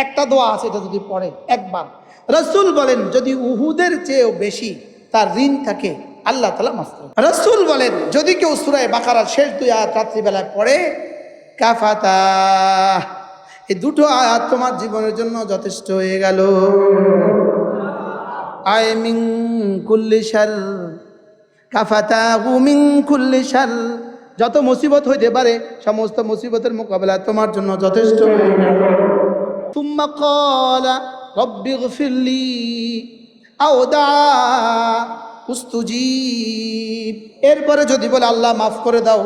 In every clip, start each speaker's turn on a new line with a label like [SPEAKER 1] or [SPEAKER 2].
[SPEAKER 1] একটা দোয়া আছে, এটা যদি পড়ে একবার, রাসূল বলেন যদি উহুদের চেয়েও বেশি তার ঋণ থাকে আল্লাহ তাআলা মাফ করেন। রাসূল বলেন যদি কেউ সূরা বাকারার শেষ 2 আয়াত রাত্রিবেলায় পড়ে, কাফাতা, এই দুটো আয়াত তোমার জীবনের জন্য যথেষ্ট হয়ে গেল। আয় মিন কুল্লি শার, কাফাতাহু মিন কুল্লি শার, যত মুসিবত হইতে পারে সমস্ত মুসিবতের মোকাবেলা তোমার জন্য যথেষ্ট হয়ে গেল। তুম্মা ক্বালা রব্বিগফিরলি আও দা উস্তুজিব, এরপরে যদি বলে আল্লাহ মাফ করে দাও,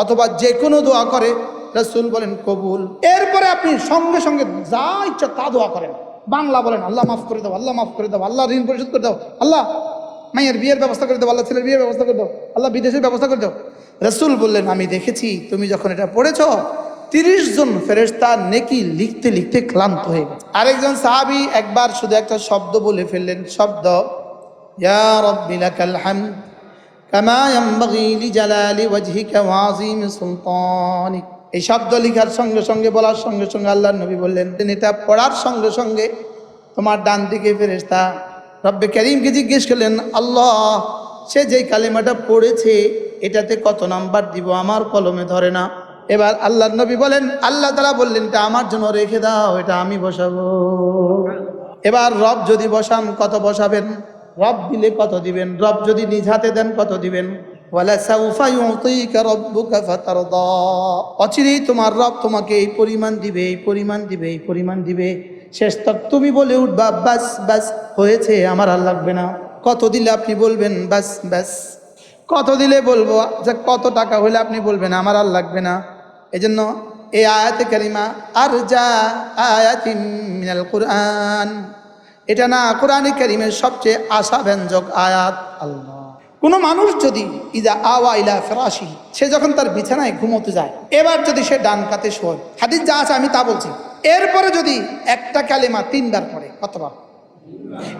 [SPEAKER 1] অথবা যে কোনো দোয়া করে রাসূল বলেন কবুল। এরপরে আপনি সঙ্গে সঙ্গে যা ইচ্ছা তা দোয়া করেন, বাংলা বলেন আল্লাহ মাফ করে দাও, আল্লাহ মাফ করে দাও, আল্লাহ ঋণ পরিশোধ করে দাও, আল্লাহ মায়ের বিয়ের ব্যবস্থা করে দাও, আল্লাহ ছেলের বিয়ের ব্যবস্থা করে দাও, আল্লাহ বিদেশের ব্যবস্থা করে দাও। রাসূল বললেন আমি দেখেছি তুমি যখন এটা পড়েছ 30 জন ফেরেশতা নেকি লিখতে লিখতে ক্লান্ত হয়ে গেছে। আরেকজন সাহাবী একবার শুধু একটা শব্দ বলে ফেললেন, শব্দ ইয়া রাব্বি লাকাল হামদ কামা ইয়ানবাগি লিজালালি ওয়াজহিকা ওয়া আযীমি সুলতানিক। এই শব্দ লেখার সঙ্গে সঙ্গে বলার সঙ্গে সঙ্গে আল্লাহর নবী বললেন এটা পড়ার সঙ্গে সঙ্গে তোমার ডান দিকে ফেরেশতা রব্বে কারীমকে জিজ্ঞেস করলেন, আল্লাহ সে যেই কালিমাটা পড়েছে এটাতে কত নাম্বার দিব, আমার কলমে ধরে না। এবার আল্লাহর নবী বলেন, আল্লাহ তাআলা বললেন এটা আমার জন্য রেখে দাও, এটা আমি বসাবো। এবার রব যদি বসান কত বসাবেন, রব দিলে কত দিবেন, রব যদি নিজ হাতে দেন কত দিবেন। ওয়ালা সাউফা ইউতিকা রাব্বুকা ফাতারদা, অচিরেই তোমার রব তোমাকে এই পরিমাণ দিবে, এই পরিমাণ দিবে, এই পরিমাণ দিবে। শেষ তক তুমি বলে উঠবা বাস বাস হয়েছে, আমার আর লাগবে না। কত দিলে আপনি বলবেন বাস বাস, কত দিলে বলবো যে কত টাকা হলে আপনি বলবেন আমার আর লাগবে না। এজন্য এই আয়াতে কারিমা আর যা আয়াতিন মিনাল কুরআন, এটা না কোরআনে কারিমের সবচেয়ে আশাব্যঞ্জক আয়াত। আল্লাহ, কোনো মানুষ যদি ইজা আওয়া ইলা ফিরাশি, সে যখন তার বিছানায় ঘুমোতে যায়, এবার যদি সে ডান কাতে শোয়, হাদিস যা আছে আমি তা বলছি, এরপরে যদি একটা কালেমা 3 বার পড়ে, কতবার?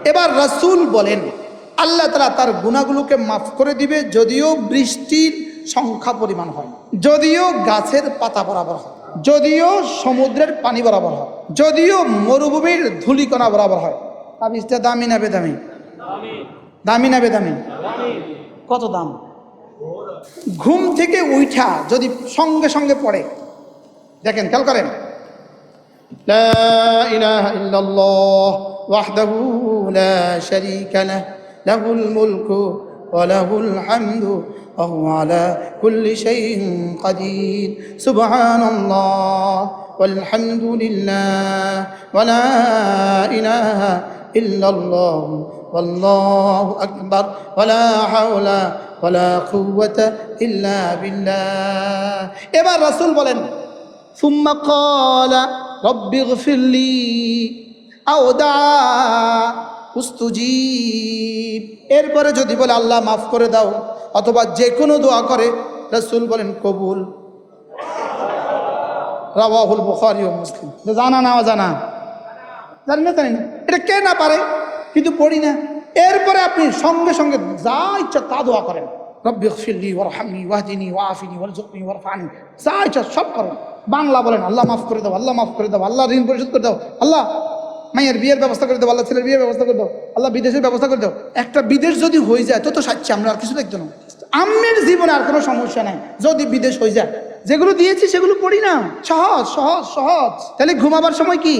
[SPEAKER 1] এবার রাসূল বলেন আল্লাহ তাআলা তার গুনাহগুলোকে মাফ করে দিবে, যদিও বৃষ্টির সংখ্যা পরিমাণ হয়, যদিও গাছের পাতা বরাবর হয়, যদিও সমুদ্রের পানি বরাবর হয়, যদিও মরুভূমির ধূলিকণা বরাবর হয়। তাবিজটা দামি না বেদামি? দামি না বেদামি? কত দাম? ঘুম থেকে উঠা যদি সঙ্গে সঙ্গে পড়ে, দেখেন খেয়াল করেন, লা ইলাহা ইল্লাল্লাহ ওয়াহদাহু লা শারীকা লাহু লাহুল মুলকু ওয়া লাহুল হামদু ওয়া হুয়া আলা কুল্লি শাইইন কাদির, সুবহানাল্লাহ ওয়াল হামদুলিল্লাহ ওয়া লা ইলাহা ইল্লাল্লাহ ওয়াল্লাহু আকবার ওয়া লা হাওলা ওয়া লা কুওয়াতা ইল্লা বিল্লাহ। এবার রাসূল বলেন সুম্মা ক্বালা রব্বিগফিরলি আও দা উস্তুজিব, এরপরে যদি বলে আল্লাহ মাফ করে দাও, অথবা যে কোনো দোয়া করে রাসূল বলেন কবুল। রাওয়াহুল বুখারী ও মুসলিম। জানা না জানা? জানি না, জানি না, এটা কে না পারে, কিন্তু পড়ি না। এরপরে আপনি সঙ্গে সঙ্গে যা ইচ্ছা তা দোয়া করেন, রব্বিগফিরলি ওয়ারহামনি ওয়াহদিনি ওয়াআফিনি ওয়ারযুকনি ওয়ারফানি, যা ইচ্ছা সব করেন। বাংলা বলেন আল্লাহ মাফ করে দাও, আল্লাহ মাফ করে দাও, আল্লাহ ঋণ পরিশোধ করে দাও, আল্লাহ মায়ের বিয়ের ব্যবস্থা করে দাও, আল্লাহ ছেলের বিয়ের ব্যবস্থা করে দাও, আল্লাহ বিদেশের ব্যবস্থা করে দাও। একটা বিদেশ যদি হয়ে যায় তো সাচ্ছি, আমরা আর কিছু দেখতো না। আমের জীবনে আর কোনো সমস্যা নাই যদি বিদেশ হয়ে যায়। যেগুলো দিয়েছি সেগুলো পড়ি না, সহজ সহজ সহজ। তাহলে ঘুমাবার সময় কি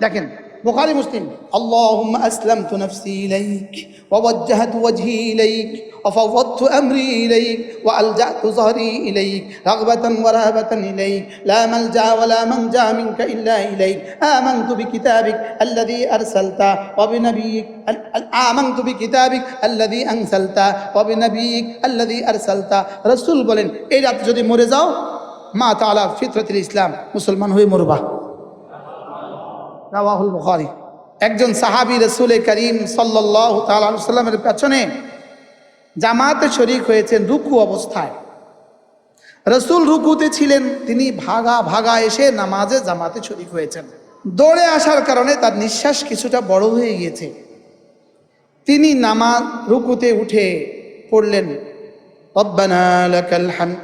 [SPEAKER 1] দেখেন, বুখারী মুসলিম, আল্লাহুম্মা আসলামতু নাফসি ইলাইক ওয়া ওয়াজ্জাহতু ওয়াজহি ইলাইক ওয়া ফাওয়াদতু আমরি ইলাইক ওয়া আলজাতু যহরি ইলাইক রাগবাতান ওয়া রাহাবাতান ইলাইক লা মালজা ওয়া লা মানজা মিনকা ইল্লা ইলাইক আমানতু বিকিতাবিক আল্লাযী আরসালতা ওয়া বিনাবিয়িক আমানতু বিকিতাবিক আল্লাযী আনসালতা ওয়া বিনাবিয়িক আল্লাযী আরসালতা। রাসূল বলেন এই রাত যদি মরে যাও, মা তাআলা ফিতরাতুল ইসলাম, মুসলমান হয়ে মরবা। রাওয়াহুল বুখারী। একজন সাহাবী রাসূল করিম সাল্লাল্লাহু তাআলা আলাইহি ওয়াসাল্লামের পেছনে জামাতে শরীক হয়েছেন রুকু অবস্থায়। রাসূল রুকুতে ছিলেন, তিনি ভাগা ভাগা এসে নামাজে জামাতে শরীক হয়েছেন। দৌড়ে আসার কারণে তার নিঃশ্বাস কিছুটা বড় হয়ে গিয়েছে। তিনি নামাজ রুকুতে উঠে পড়লেন রব্বানা লাকাল হামদ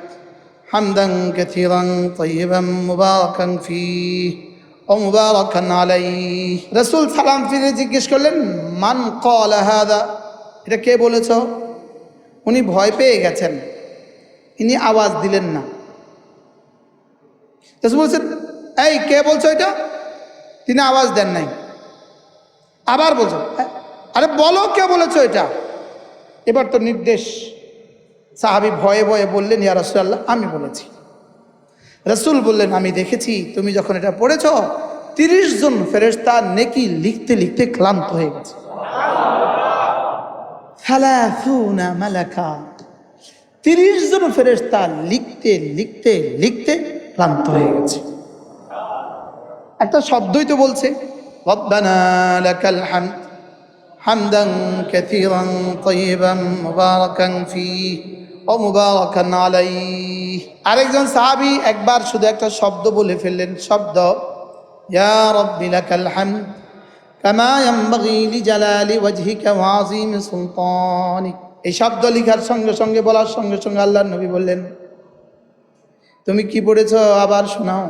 [SPEAKER 1] হামদান কাসীরান তাইয়িবান মুবারাকান ফীহি ওয়া মুবারাকান আলাইহি। রাসূল সালাম ফিরে জিজ্ঞেস করলেন, মান ক্বালা হাযা, এটা কে বলেছ? উনি ভয় পেয়ে গেছেন, ইনি আওয়াজ দিলেন না। রাসূল বলছেন, এই কে বলছো এটা? তিনি আওয়াজ দেন নাই। আবার বলছো, আরে বলো কে বলেছো এটা? এবার তো নির্দেশ। সাহাবী ভয়ে ভয়ে বললেন, ইয়া রাসূলুল্লাহ, আমি বলেছি। রাসূল বললেন, আমি দেখেছি তুমি যখন এটা পড়েছ 30 জন ফেরেশতা নেকি লিখতে লিখতে ক্লান্ত হয়ে গেছে। 30 মালাকা, 30 জন ফেরেশতা লিখতে লিখতে লিখতে ক্লান্ত হয়ে গেছে। একটা শব্দই তো বলছে, রব্বানা লাকাল হামদ হামদান কাসীরান তাইয়িবান মুবারাকান ফীহি ওয়া মুবারাকান আলাইহি। আরেকজন সাহাবী একবার শুধু একটা শব্দ বলে ফেললেন, শব্দ, ইয়া রাব্বি লাকাল হামদ কামা ইয়ানবাগি লিজালালি ওয়াজহিকা ওয়া আযীমি সুলতানিক। এই শব্দ লেখার সঙ্গে সঙ্গে, বলার সঙ্গে সঙ্গে আল্লাহর নবী বললেন, তুমি কি পড়েছ আবার শোনাও।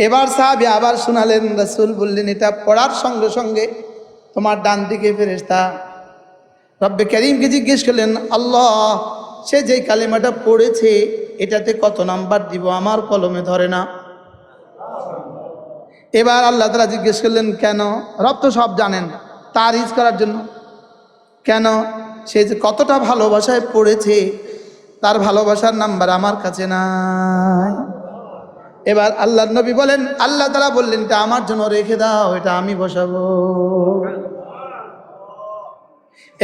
[SPEAKER 1] এবার সাহাবী আবার শোনালেন। রাসূল বললেন, এটা পড়ার সঙ্গে সঙ্গে তোমার ডান দিকে ফেরেশতা রব্বে কারীমকে জিজ্ঞেস করলেন, আল্লাহ, সে যেই কালিমাটা পড়েছে এটাতে কত নাম্বার দিব, আমার কলমে ধরে না। এবার আল্লাহ তাআলা জিজ্ঞেস করলেন, কেন? রব তো সব জানেন, তারিফ করার জন্য। কেন? সে যে কতটা ভালোবাসায় পড়েছে, তার ভালোবাসার নাম্বার আমার কাছে নাই। এবার আল্লাহর নবী বলেন, আল্লাহ তাআলা বললেন, এটা আমার জন্য রেখে দাও, এটা আমি বসাবো।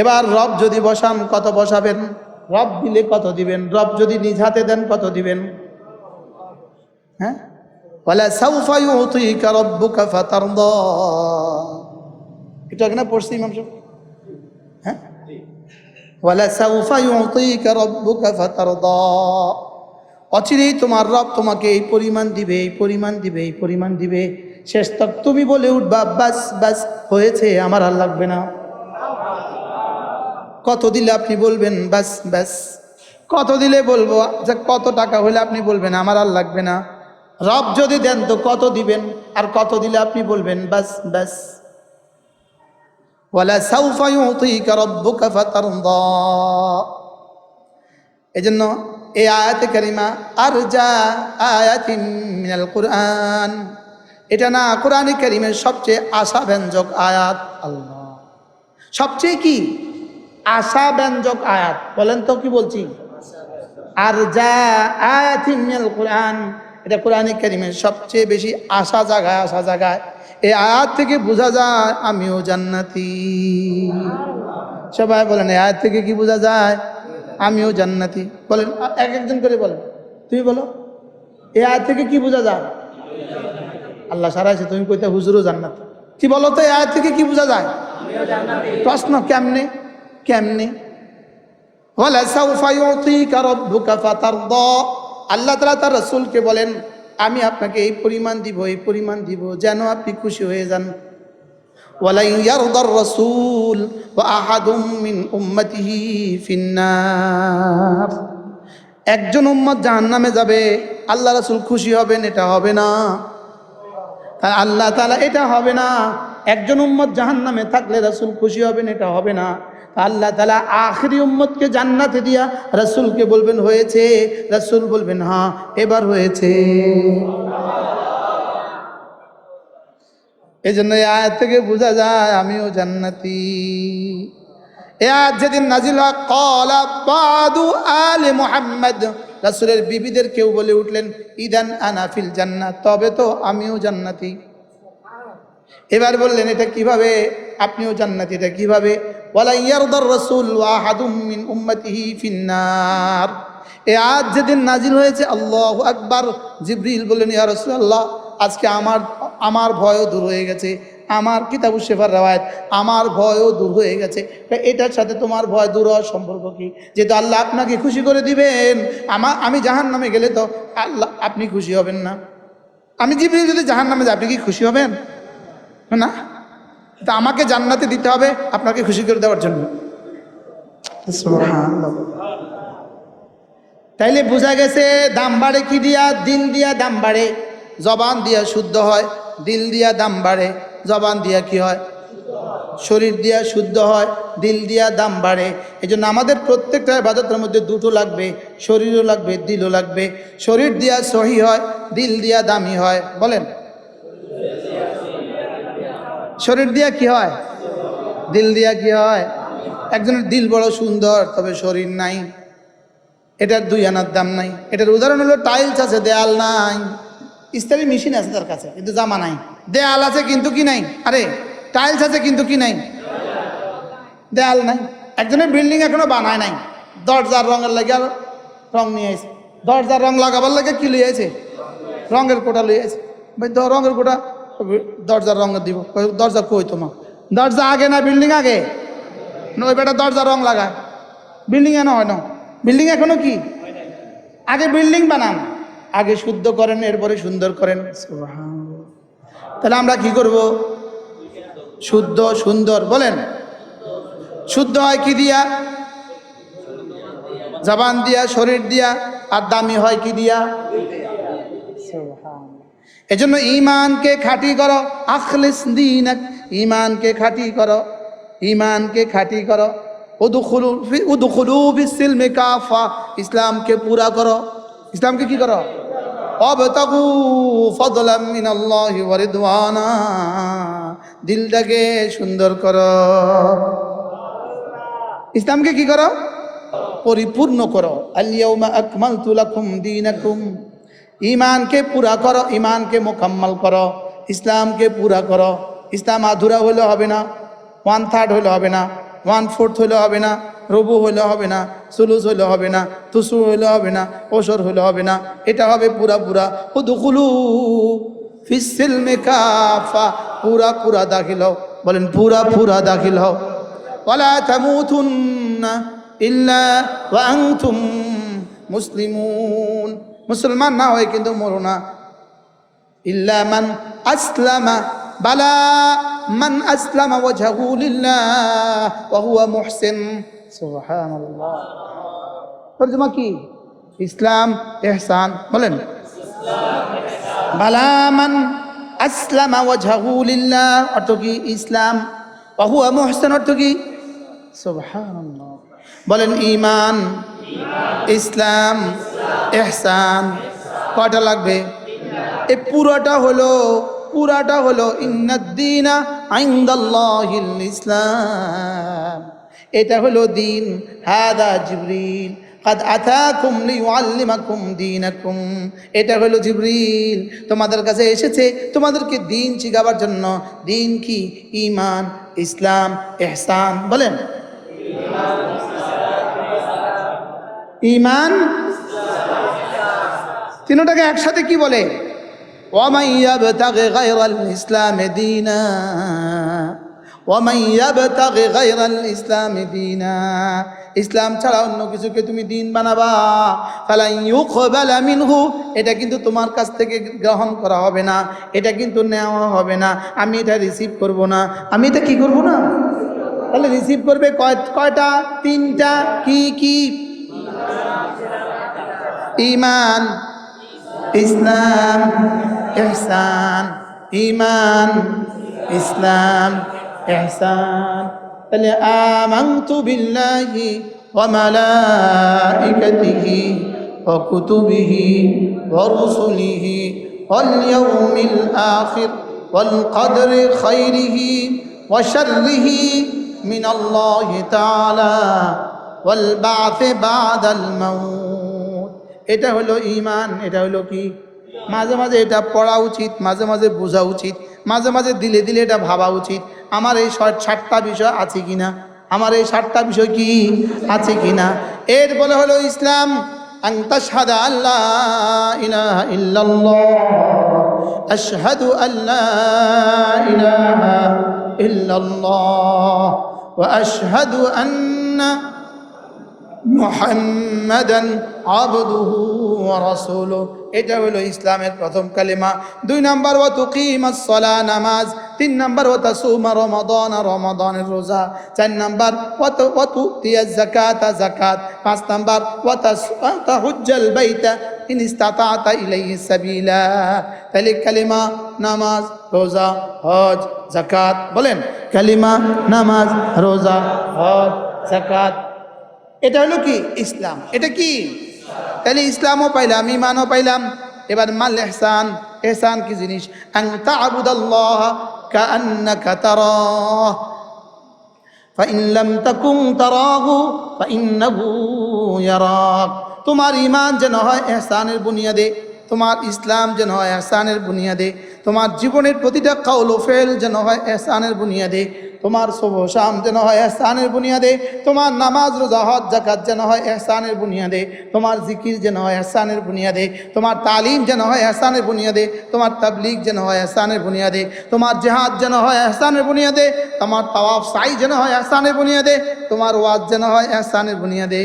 [SPEAKER 1] এবার রব যদি বসান, কত বসাবেন? রব দিলে কত দিবেন? রব যদি নিজ হাতে দেন, কত দিবেন? হ্যাঁ, ওয়ালা সাউফা ইউতিকা রাব্বুকা ফাতারদা, এটা এখানে পড়ছি ইমাম সাহেব। হ্যাঁ, ওয়ালা সাউফা ইউতিকা রাব্বুকা ফাতারদা, অচিরেই তোমার রব তোমাকে এই পরিমাণ দিবে, এই পরিমাণ দিবে, এই পরিমাণ দিবে। শেষ তক তুমি বলে উঠবা, বাস বাস হয়েছে, আমার আর লাগবে না। কত দিলে আপনি বলবেন বাস বাস? কত দিলে বলবো? আচ্ছা, কত টাকা হলে আপনি বলবেন আমার আর লাগবে না? রব যদি দেন তো কত দিবেন, আর কত দিলে আপনি বলবেন বাস বাস? ওয়ালা সাউফা ইউতিকা রাব্বুকা ফাতারদা। এজন্য এই আয়াতে কারিমা আরজা আয়াতিন মিনাল কুরআন, এটা না কোরআনে কারিমের সবচেয়ে আশাব্যঞ্জক আয়াত। আল্লাহ, সবচেয়ে কি আশাব্যঞ্জক আয়াত? বলেন তো কি বলছি? আরজা আয়াতিন মিনাল কুরআন, এটা কোরআনে কারিমের সবচেয়ে বেশি আশা জাগায়, আশা জাগায়। এই আয়াত থেকে বোঝা যায় আমিও জান্নাতি। সবাই বলেন, এই আয়াত থেকে কি বোঝা যায়? আমিও জান্নাতি। বলেন, এক একজন করে বলেন। তুমি বলো, এই আয়াত থেকে কি বোঝা যায়? আল্লাহ সারাইছে, তুমি কইতে হুজুরও জান্নাত। কি বলো তো, এই আয়াত থেকে কি বোঝা যায়? প্রশ্ন, কেমনে কেমনে? ওয়ালা সাউফা ইউতিকা রাব্বুকা ফাতারদা, আল্লাহ তাআলা তার রাসূলকে বলেন, আমি আপনাকে এই পরিমাণ দিব, এই পরিমাণ দিব, যেন আপনি খুশি হয়ে যান। ওয়ালা ইয়ারদার রাসূল ওয়া আহাদুম মিন উম্মতিহি ফিন্নার, একজন উম্মত জাহান্নামে যাবে, আল্লাহ রাসূল খুশি হবেন, এটা হবে না। আল্লাহ তাআলা, এটা হবে না। একজন উম্মত জাহান্নামে থাকলে রাসূল খুশি হবেন, এটা হবে না। আল্লাহ তাআলা আখিরি উম্মতকে জান্নাতে দিয়া রাসূলকে বলবেন হয়েছে, রাসূল বলবেন হ্যাঁ এবার হয়েছে। এই জন্য এই আয়াত থেকে বোঝা যায় আমিও জান্নাতি। এই আয়াত যেদিন নাজিল হয়, ক্বালা বাদু আলে মুহাম্মদ, রাসূলের বিবিদের কেউ বলে উঠলেন, ইদান আনা ফিল জান্নাত, তবে তো আমিও জান্নাতি। এবার বললেন, এটা কিভাবে আপনিও জান্নাতি? এটা কিভাবে? ওয়ালা ইয়ারদার রাসূল ওয়া আহাদুম মিন উম্মতিহি ফিন্নার, এই আয়াত যেদিন নাজিল হয়েছে, আল্লাহু আকবার, জিবরিল বললেন, ইয়া রাসূলুল্লাহ, আজকে আমার ভয়ও দূর হয়ে গেছে। আমার কিতাবুশ শিফার রওয়ায়াত, আমার ভয়ও দূর হয়ে গেছে। এটার সাথে তোমার ভয় দূর হওয়ার সম্পর্ক কি? যেহেতু আল্লাহ আপনাকে খুশি করে দিবেন, আমি জাহান্নামে গেলে তো আল্লাহ আপনি খুশি হবেন না। আমি জিবরিল যদি জাহান্নামে যাই, আপনি কি খুশি হবেন না? তা আমাকে জান্নাতে দিতে হবে আপনাকে খুশি করে দেওয়ার জন্য। সুবহানাল্লাহ। তাইলে বোঝা গেছে দাম বাড়ে কি দিয়া? দিন দিয়া দাম বাড়ে। জবান দিয়া শুদ্ধ হয়, দিল দিয়া দাম বাড়ে। জবান দিয়া কি হয়? শরীর দিয়া শুদ্ধ হয়, দিল দিয়া দাম বাড়ে। এই জন্য আমাদের প্রত্যেকটা ইবাদতের মধ্যে দুটো লাগবে, শরীরও লাগবে, দিলও লাগবে। শরীর দিয়া সহি হয়, দিল দিয়া দামি হয়। বলেন, শরীর দিয়া কি হয়? দিল দিয়া কি হয়? একজনের দিল বড় সুন্দর, তবে শরীর নাই, এটার 2 আনার দাম নাই। এটার উদাহরণ হলো টাইলস আছে, দেয়াল নাই। ইস্তারি মেশিন আছে তার কাছে, কিন্তু জামা নাই। দেয়াল আছে কিন্তু কি নাই? আরে টাইলস আছে কিন্তু কি নাই? দেয়াল নাই। একজনের বিল্ডিং এখনো বানায় নাই, দরজার রঙের লাগে আর রং নিয়ে আসে। দরজার রং লাগাবার লাগে কি লিয়ে আছে? রঙের কোটা লিয়ে আছে। ভাই রঙের কোটা, দরজার রঙ দিব। দরজা কই তোমার? দরজা আগে না বিল্ডিং আগে? ওই বেটা দরজা রং লাগায়, বিল্ডিং এ না হয় না। বিল্ডিং এখনো কি? আগে বিল্ডিং বানান, আগে শুদ্ধ করেন, এরপরে সুন্দর করেন। সুবহানাল্লাহ। তাহলে আমরা কি করব? শুদ্ধ সুন্দর। বলেন, শুদ্ধ হয় কি দিয়া? জবান দিয়া, শরীর দিয়া। আর দামি হয় কি দিয়া? এজন্য ঈমানকে খাঁটি করো, আখলিস দীনাক, ঈমানকে খাঁটি করো, ঈমানকে খাঁটি করো। উদখুলু ফিস-সিলমি কাফা, ইসলামকে পুরা করো। ইসলামকে কি করো? ওয়াবতাগু ফাদলাম মিনাল্লাহি ওয়া রিদওয়ানা, দিলটাকে সুন্দর করো। ইসলামকে কি করো? পরিপূর্ণ করো। আল ইয়াউমা আকমালতু লাকুম দীনাকুম, ঈমানকে পুরা করো, ঈমানকে মোকাম্মল করো, ইসলামকে পুরা করো। ইসলাম আধুরা হলে হবে না, 1/3 হলে হবে না, 1/4 হলে হবে না, রবু হলে হবে না, সুলুস হলে হবে না, তুসু হলে হবে না, ওসর হলে হবে না। এটা হবে পুরা পুরা। উদখুলু ফিস-সিলমি কাফা, পুরা পুরা দাখিল হও। বলেন, পুরা পুরা দাখিল হও। ওয়ালা তামুতুন্না ইল্লা ওয়া আনতুম মুসলিমুন, মুসলমান না হয় কিন্তু মরো না। ইল্লা মান আসলামা, বালা মান আসলামা ওয়াজহু লিল্লাহ ওয়া হুয়া মুহসিন। সুবহানাল্লাহ। তরজমা কি? ইসলাম ইহসান। বলেন, বালা মান আসলামা ওয়াজহু লিল্লাহ অর্থ কি? ইসলাম। ওয়া হুয়া মুহসিন অর্থ কি? সুবহানাল্লাহ। বলেন, ঈমান, ইসলাম, ইহসান। কয়টা লাগবে? এই পুরাটা হলো ইন্নাদ-দীনা ইনদাল্লাহিল ইসলাম। এটা হলো দিন। হাদা জিবরিল কাদ আতাকুম লিয়ুআল্লিমাকুম দীনাকুম, এটা হলো জিবরিল তোমাদের কাছে এসেছে তোমাদেরকে দিন শিখাবার জন্য। দিন কি? ঈমান, ইসলাম, ইহসান। বলেন, ঈমান, তিনটাকে একসাথে কি বলে? ওয়ামান ইয়াবতাগি গায়রাল ইসলামি দীনা, ওয়ামান ইয়াবতাগি গায়রাল ইসলামি দীনা, ইসলাম ছাড়া অন্য কিছুকে তুমি দিন বানাবা, ফালান ইউকবালা মিনহু, এটা কিন্তু তোমার কাছ থেকে গ্রহণ করা হবে না, এটা কিন্তু নেওয়া হবে না। আমি এটা রিসিভ করব না। আমি এটা কি করব না? তাহলে রিসিভ করবে কয়টা? 3টা। কি কি? ঈমান, ইসলাম, ইহসান। ঈমান, ইসলাম, ইহসান। তাহলে আমানতু বিল্লাহি ওয়া মালাইকাতিহি ওয়া কুতুবিহি ওয়া রুসুলিহি ওয়াল ইয়াউমিল আখির ওয়াল কদরি খাইরিহি ওয়া শাররিহি মিনাল্লাহি তাআলা ওয়াল বা'থি বা'দাল মাউত। এটা হলো ঈমান। এটা হলো কি? মাঝে মাঝে এটা পড়া উচিত, মাঝে মাঝে বোঝা উচিত, মাঝে মাঝে দিলে দিলে এটা ভাবা উচিত। আমার এই 7টা বিষয় আছে কিনা, আমার এই 7টা বিষয় কি আছে কিনা। এর বলে হলো ইসলাম। আন তাশহাদা আল্লা ইলাহা ইল্লাল্লাহ, আশহাদু আল্লা ইলাহা ইল্লাল্লাহ ওয়া আশহাদু আন্না মুহাম্মাদান আবদুহু ওয়া রাসূলুহু। এটা হলো ইসলামের প্রথম কালিমা। 2 নাম্বার ওয়া তুকিমাস সালাহ, নামাজ। 3 নাম্বার ওয়া তাসুমা রমাদান, রমাদানের রোজা। 4 নাম্বার ওয়া তুতিয়াজ যাকাতা, যাকাত। 5 নাম্বার ওয়া তাহুজ্জাল বাইতা ইন ইসতাতা'তা ইলাইহি সাবিলা। তাহলে কালিমা, নামাজ, রোজা, হজ, যাকাত। বলেন কালিমা, নামাজ, রোজা, হজ, যাকাত। এটা হলো কি ইসলাম। এটা কি? তাহলে ইসলামও পাইলাম, ঈমানও পাইলাম। এবার মাল ইহসান। ইহসান কি জিনিস? আন তা'বুদাল্লাহ কাআন্নাকা তারাহ ফাইন লাম তাকুন তারাহু ফাইন্নাহু ইয়ারাক। তোমার ঈমান যেন হয় ইহসানের বুনিয়াদে, তোমার ইসলাম যেন হয় ইহসানের বুনিয়াদে, তোমার জীবনের প্রতিটা কাউল ও ফেল যেন হয় ইহসানের বুনিয়াদে, তোমার শুভ শাম যেন হয় ইহসানের বুনিয়াদে, তোমার নামাজ, রোজা, হজ, যাকাত যেন হয় ইহসানের বুনিয়াদে, তোমার জিকির যেন হয় ইহসানের বুনিয়াদে, তোমার তালিম যেন হয় ইহসানের বুনিয়াদে, তোমার তাবলীগ যেন হয় ইহসানের বুনিয়াদে, তোমার জিহাদ যেন হয় ইহসানের বুনিয়াদে, তোমার তাওয়াফ সাই যেন হয় ইহসানের বুনিয়াদে, তোমার ওয়াজ যেন হয় ইহসানের বুনিয়াদে।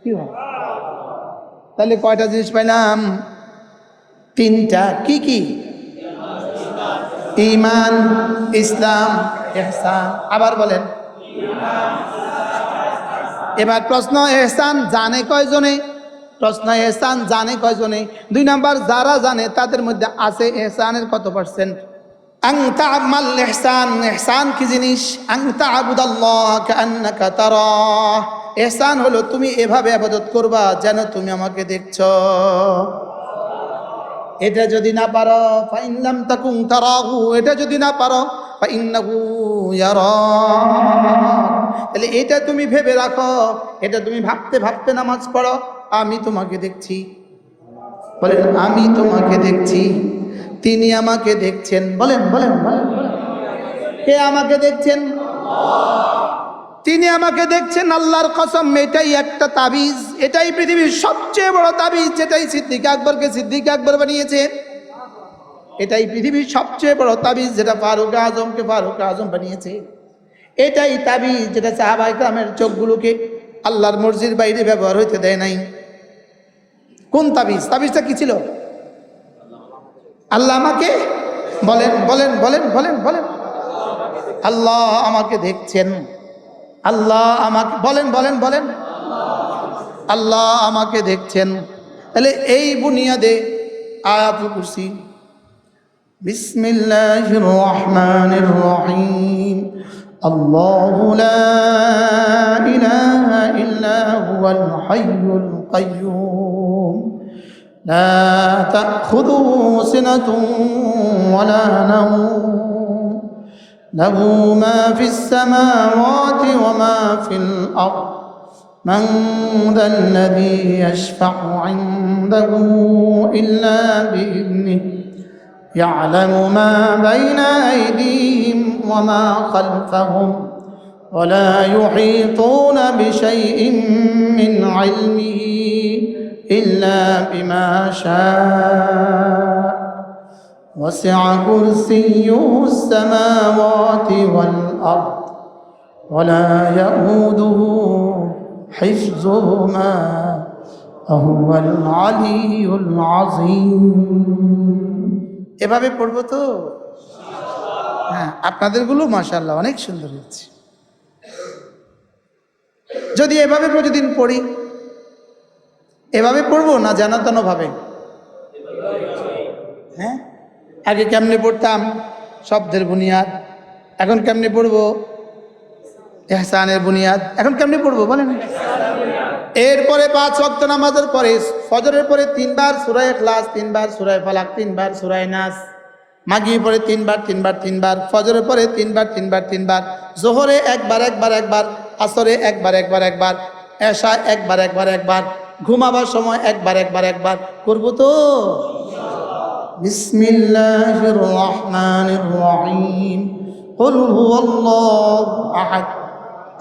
[SPEAKER 1] কি হয়? তাহলে কয়টা জিনিস পাইলাম? 3টা। কি কি? ঈমান, ইসলাম, ইহসান। আবার বলেন। এবার প্রশ্ন, ইহসান জানে কয়জনে? প্রশ্ন, ইহসান জানে কয়জনে? 2 নাম্বার, যারা জানে তাদের মধ্যে আছে ইহসানের কত পার্সেন্ট? আন তা'মাল ইহসান। ইহসান কি জিনিস? আন তা'বুদাল্লাহ কাআন্নাকা তারাহ। ইহসান হলো তুমি এভাবে ইবাদত করবা যেন তুমি আমাকে দেখছো। এটা যদি না পারো, ফাইন লাম তাকুন তারাহু, এটা যদি না পারো, ফাইন্নাহু ইয়ারাক। তাহলে এটা তুমি ভেবে রাখো, এটা তুমি ভাবতে ভাবতে নামাজ পড়ো, আমি তোমাকে দেখছি। বলেন আমি তোমাকে দেখছি, তিনি আমাকে দেখছেন। বলেন বলেন বলেন বলেন। কে আমাকে দেখছেন? তিনি আমাকে দেখছেন। আল্লাহর কসম, এটাই একটা তাবিজ, এটাই পৃথিবীর সবচেয়ে বড় তাবিজ, যেটাই সিদ্দিক আকবরকে সিদ্দিক আকবর বানিয়েছে। এটাই পৃথিবীর সবচেয়ে বড় তাবিজ, যেটা ফারুক আজমকে ফারুক আজম বানিয়েছে। এটাই তাবিজ যেটা সাহাবায়ে কেরামের চোখগুলোকে আল্লাহর মর্জির বাইরে ব্যবহার হইতে দেয় নাই। কোন তাবিজ? তাবিজটা কি ছিল? আল্লাহ আমাকে, বলেন বলেন বলেন বলেন বলেন, আল্লাহ আমাকে দেখছেন। আল্লাহ আমাকে, বলেন বলেন বলেন, আল্লাহ আমাকে দেখছেন। তাহলে এই বুনিয়াদে আয়াতুল কুরসি। বিসমিল্লাহির রহমানির রহিম। আল্লাহু লা ইলাহা ইল্লা হুয়াল হাইয়ুল কাইয়্যুম লা তাখুযুহু সিনাতুন ওয়ালা নাওম লাহু মা ফিস সামাওয়াতি ওয়া মা ফিল আরদ من ذا الذي يشفع عنده إلا بإذنه يعلم ما بين أيديهم وما خلفهم ولا يحيطون بشيء من علمه إلا بما شاء وسع كرسيه السماوات والأرض ولا يؤوده حفظهما وهو العلي العظيم। এভাবে পড়বো তো? হ্যাঁ, আপনাদেরগুলো মাশাআল্লাহ অনেক সুন্দর হচ্ছে। যদি এভাবে প্রতিদিন পড়ি, এভাবে পড়বো না জানাতন ভাবে? হ্যাঁ, আগে কেমনে পড়তাম? শব্দের বুনিয়াদ। এখন কেমনে পড়বো? ইহসানের বুনিয়াদ। এখন কেমনে পড়বো বলেন? এরপরে 5 ওয়াক্ত নামাজের পরে ফজরের পরে 3 বার সূরা ইখলাস, 3 বার সূরা ফালাক, 3 বার সূরা নাস। মাগরিবের পরে 3 বার 3 বার 3 বার, ফজরের পরে 3 বার 3 বার 3 বার, যোহরে একবার একবার একবার, আসরে একবার একবার একবার, এশা একবার একবার একবার, ঘুমাবার সময় একবার একবার একবার করব তো? বিসমিল্লাহির রহমানির রহিম। কুল হুয়াল্লাহু আহাদ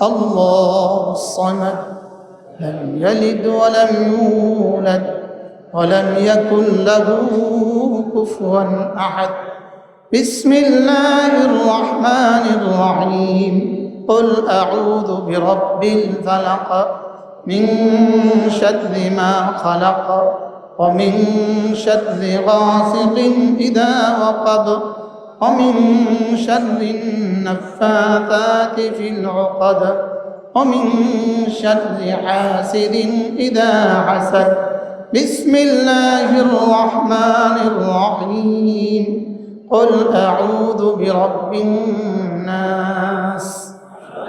[SPEAKER 1] আল্লাহুস সামাদ لم يلد ولم يولد ولم يكن له كفوا أحد بسم الله الرحمن الرحيم قل أعوذ برب الفلق মিন শাররি মা খালাক ওয়া মিন শাররি গাসিকিন ইযা ওয়াকাব ওয়া মিন শাররিন নাফাসাতি ফিল উকাদ ওয়া মিন শাররি হাসিদিন ইযা হাসাদ বিসমিল্লাহির রহমানির রহিম قل أعوذ برب الناس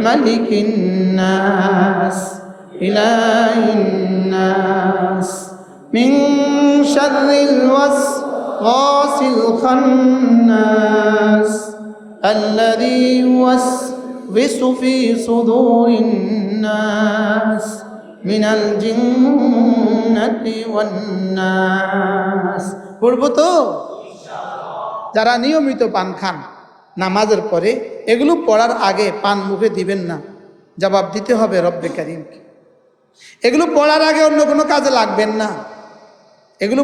[SPEAKER 1] ملك الناس إله الناس من شر الوسواس الخناس الذي يوسوس في صدور الناس من الجنة والناس পড়বো যারা নিয়মিত পান খান নামাজের পরে এগুলো পড়ার আগে পান মুখে দিবেন না, জবাব দিতে হবে রব্বে কারীমকে। এগুলো পড়ার আগে অন্য কোনো কাজে লাগবেন না। এগুলো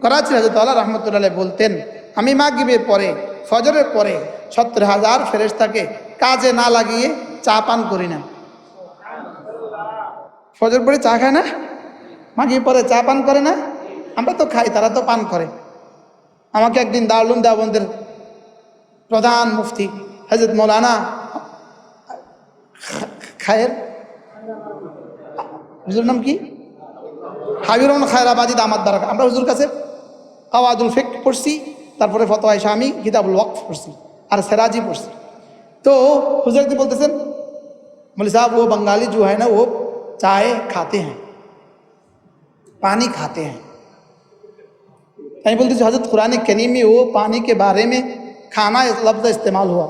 [SPEAKER 1] করাচ্ছি হযরত আলী রাহমাতুল্লাহ বলতেন, আমি মাগরিবের পরে ফজরের পরে ৭০,০০০ ফেরেশতাকে কাজে না লাগিয়ে চা পান করি না। ফজর পরে চা খায় না, মাগরিব পরে চা পান করে না, আমরা তো খাই, তারা তো পান করে। আমাকে একদিন দারুল উলুম দেওবন্দের প্রধান মুফতি হযরত মৌলানা খায়ের, হুজুর নাম কি, হাবিবুর রহমান খায়রাবাদী দামাত বারাকা, আমরা হুজুর কাছে কাওয়াদুল ফিকহ পড়ছি, তারপরে ফতোয়া শামি, কিতাবুল ওয়াকফ পড়ছি, আর সিরাজি পড়ছি। তো হুজুর কি বলতেছেন, মৌলভী साहब वो बंगाली जो है ना वो चाय खाते हैं, पानी खाते हैं। मैं बोलती हूँ हज़रत कुरान करीम में वो पानी के बारे में खाना इस लफ्ज़ इस्तेमाल हुआ।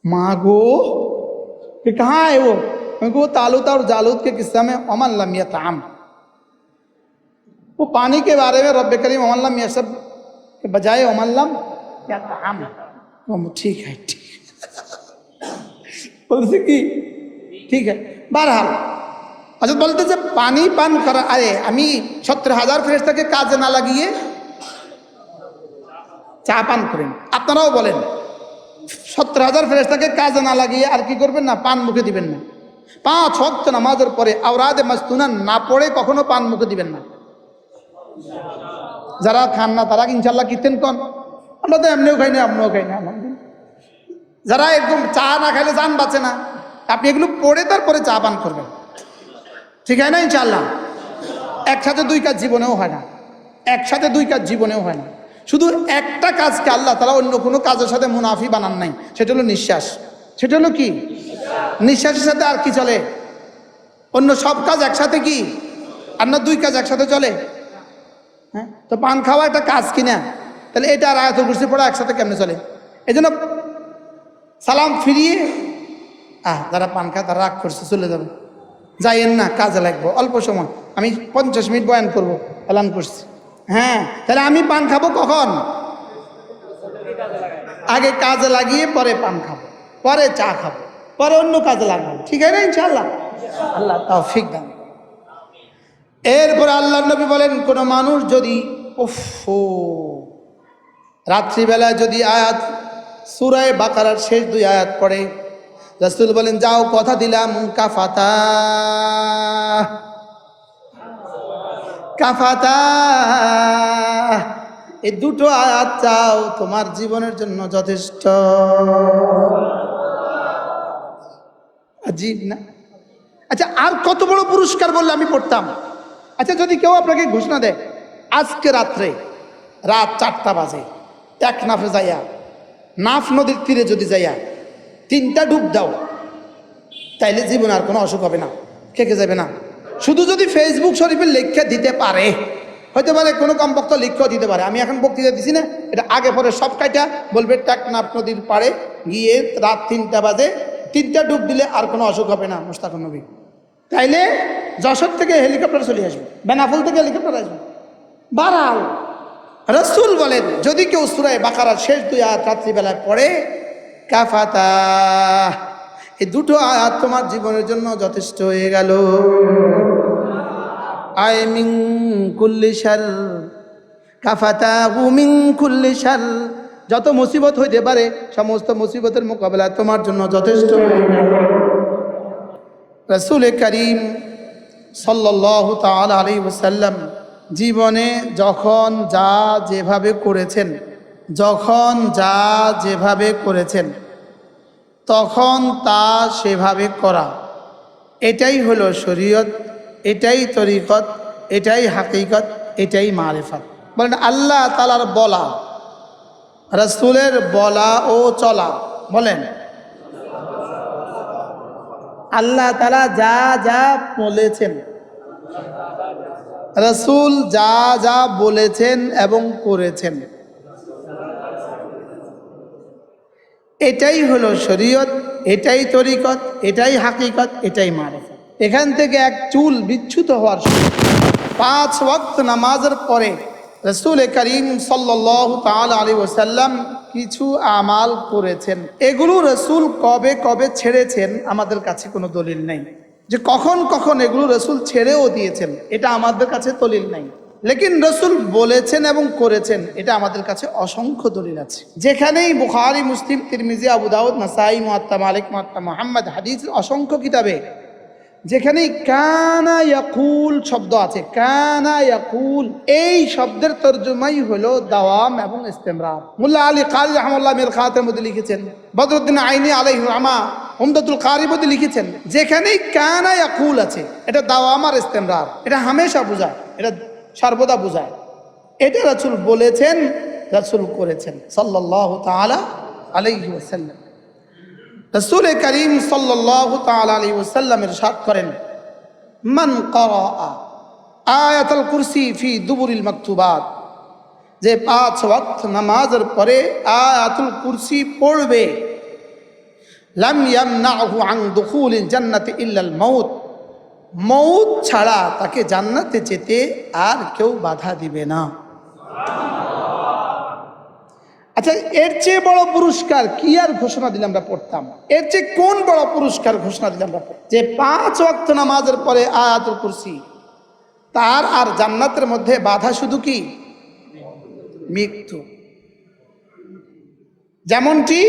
[SPEAKER 1] मागो कि कहाँ है वो, क्योंकि वो तालूत और जालूत के किस्सा में अमन लम यतअम, वो पानी के बारे में रब्बे करीम अमन लम यशब के बजाय अमन लम यतअम। वो ठीक है, ठीक बोलते कि ठीक है। बहरहाल হযরত বলতে যে পানি পান করা, আরে আমি ৭০,০০০ ফেরেশতাকে কাজে না লাগিয়ে চা পান করেন। আপনারাও বলেন ৭০,০০০ ফেরেশতাকে কাজে না লাগিয়ে আর কি করবেন না, পান মুখে দিবেন না। ৫ ওয়াক্ত নামাজের পরে আওরাদে মাসতুনা না পড়ে কখনো পান মুখে দিবেন না। যারা খান না তারা ইনশাল্লাহ কিতেন কন, আমরা তো এমনিও খাই না, আমরাও খাই না। যারা একদম চা না খাইলে জান বাঁচে না, আপনি এগুলো পড়ে তারপরে চা পান করবেন, ঠিক হয় না ইনশাল্লাহ। একসাথে দুই কাজ জীবনেও হয় না, একসাথে দুই কাজ জীবনেও হয় না। শুধু একটা কাজকে আল্লাহ তাআলা অন্য কোনো কাজের সাথে মুনাফি বানান নাই, সেটা হলো নিঃশ্বাস। সেটা হলো কি, নিঃশ্বাসের সাথে আর কি চলে, অন্য সব কাজ একসাথে কি আর না দুই কাজ একসাথে চলে। হ্যাঁ, তো পান খাওয়া একটা কাজ কিনা, তাহলে এটা আর আয়াতুল কুরসি পড়া একসাথে কেমনে চলে? এই জন্য সালাম ফিরিয়ে যারা পান খায় তারা রাগ করছে, চলে যাবে, যাইয়েন না, কাজে লাগবো অল্প সময়, আমি 50 মিনিট বয়ান করবো, এলান করছি। হ্যাঁ, তাহলে আমি পান খাবো কখন? আগে কাজে লাগিয়ে পরে পান খাবো, পরে চা খাবো, পরে অন্য কাজে লাগবো, ঠিক আছে না ইনশাআল্লাহ? আল্লাহ তৌফিক দান। এরপরে আল্লাহ নবী বলেন, কোন মানুষ যদি রাত্রিবেলায় যদি আয়াত সূরা বাকারার শেষ 2 আয়াত পড়ে, রাসূল বলেন যাও কথা দিলাম কাফাতা কাফাতা, এই দুটো আয়াত চাও তোমার জীবনের জন্য যথেষ্ট। আজীব না? আচ্ছা, আর কত বড় পুরস্কার বললে আমি পড়তাম। আচ্ছা, যদি কেউ আপনাকে ঘোষণা দেয় আজকে রাত্রে রাত 4টা বাজে টেকনাফে যাইয়া, নাফ নদীর তীরে যদি যাইয়া 3টা ডুব দাও, তাইলে জীবন আর কোনো অসুখ হবে না, খেকে যাবে না। শুধু যদি ফেসবুক শরীফে লেখা দিতে পারে, হইতে পারে কোনো কমপক্ষ লিখেও দিতে পারে। আমি এখন বক্তৃতা দিছি না, এটা আগে পরে সব কাইটা বলবে টেকনাফ নদীর পাড়ে গিয়ে রাত 3টা বাজে 3টা ডুব দিলে আর কোনো অসুখ হবে না, মুস্তাকুর নবী। তাইলে যশোর থেকে হেলিকপ্টার চলে আসবে, বেনাফুল থেকে হেলিকপ্টার আসবে। বারাল রাসূল বলেন যদি কেউ সূরা বাকারার শেষ 2 আয়াত রাত্রিবেলায় পড়ে, কাফাতা, এই দুটো আয়াত তোমার জীবনের জন্য যথেষ্ট হয়ে গেল। আয় মিন কুল্লি শার, কাফাতা মিন কুল্লি শার, যত মুসিবত হইতে পারে সমস্ত মুসিবতের মোকাবেলা তোমার জন্য যথেষ্ট হয়ে গেল। রাসূল করিম সাল্লাল্লাহু তাআলা আলাইহি ওয়াসাল্লাম জীবনে যখন যা যেভাবে করেছেন তখন তা সেভাবে করা, এটাই হলো শরীয়ত, এটাই তরিকত, এটাই হাকিকত, এটাই মারিফত। বলেন আল্লাহ তাআলার বলা, রাসূলের বলা ও চলা। বলেন আল্লাহ তাআলা যা যা বলেছেন, রাসূল যা যা বলেছেন এবং করেছেন, এটাই হলো শরীয়ত, এটাই তরিকত, এটাই হাকিকত, এটাই মারিফত। এখান থেকে এক চুল বিচ্যুত হওয়ার সময় 5 ওয়াক্ত নামাজের পরে রাসূল করিম সাল্লাল্লাহু তাআলা আলাইহি ওয়াসাল্লাম কিছু আমাল করেছেন। এগুলো রাসূল কবে কবে ছেড়েছেন আমাদের কাছে কোনো দলিল নেই, যে কখন কখন এগুলো রাসূল ছেড়েও দিয়েছেন এটা আমাদের কাছে দলিল নাই। লেকিন রাসূল বলেছেন এবং করেছেন এটা আমাদের কাছে অসংখ্য দলিল আছে। যেখানেই বুখারী, মুসলিম, তিরমিজি, আবু দাউদ, নাসাই, মুয়াত্তা মালিক, মুয়াত্তা মুহাম্মদ হাদিস অসংখ্য কিতাবে যেখানেই কানা ইয়াকুল শব্দ আছে, কানা ইয়াকুল, এই শব্দের তর্জমাই হলো দাওয়াম এবং ইস্তেমরার। মুল্লা আলী কারি রাহমাতুল্লাহ মির খাতের মধ্যে লিখেছেন, বদরুদ্দিন আইনি আলাইহি রাহমা উমদাতুল কারির মধ্যে লিখেছেন, যেখানেই কানা ইয়াকুল আছে এটা দাওয়াম আর ইস্তেমরার, এটা হামেশা বোঝায়, এটা সর্বদা বোঝায়। এটা রাসূল বলেছেন, রাসূল করেছেন সাল্লাল্লাহু তাআলা আলাইহি ওয়াসাল্লাম। রাসূল করিম সাল্লাল্লাহু তাআলা আলাইহি ওয়াসাল্লাম ইরশাদ করেন, মান ক্বারা আয়াতুল কুরসি ফি দুবুরিল মাকতুবাত, যে 5 ওয়াক্ত নামাজের পরে আয়াতুল কুরসি পড়বে, লাম ইয়ামনাহু আন দুখুলিল জান্নাতি ইল্লাল মাউত, মউত ছাড়া তাকে জান্নাতে যেতে আর কেউ বাধা দিবে না। আচ্ছা, এর চেয়ে বড় পুরস্কার কি আর ঘোষণা দিলে আমরা পড়তাম? এর চেয়ে কোন বড় পুরস্কার ঘোষণা দিলে আমরা পড়তাম? যে 5 ওয়াক্ত নামাজের পরে আয়াতুল কুরসি, তার আর জান্নাতের মধ্যে বাধা শুধু কি? মৃত্যু। যেমনটি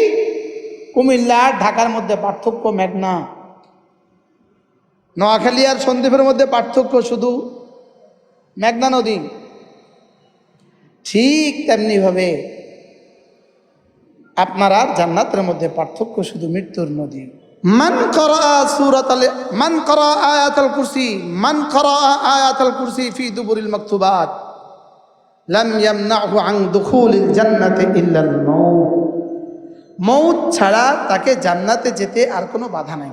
[SPEAKER 1] কুমিল্লা আর ঢাকার মধ্যে পার্থক্য মেঘনা, নোয়াখালী আর সন্দ্বীপের মধ্যে পার্থক্য শুধু মেঘনা নদী, ঠিক তেমনি ভাবে আপনার আর জান্নাতের মধ্যে পার্থক্য শুধু মৃত্যুর নদী। মান করা আয়াতুল কুরসি, মান করা আয়াতুল কুরসি ফি দুবুরিল মাকতুবাত লাম ইয়ামনাহু আন দুখুলিল জান্নাতি ইল্লাল মাউত, মউত ছাড়া তাকে জান্নাতে যেতে আর কোনো বাধা নাই।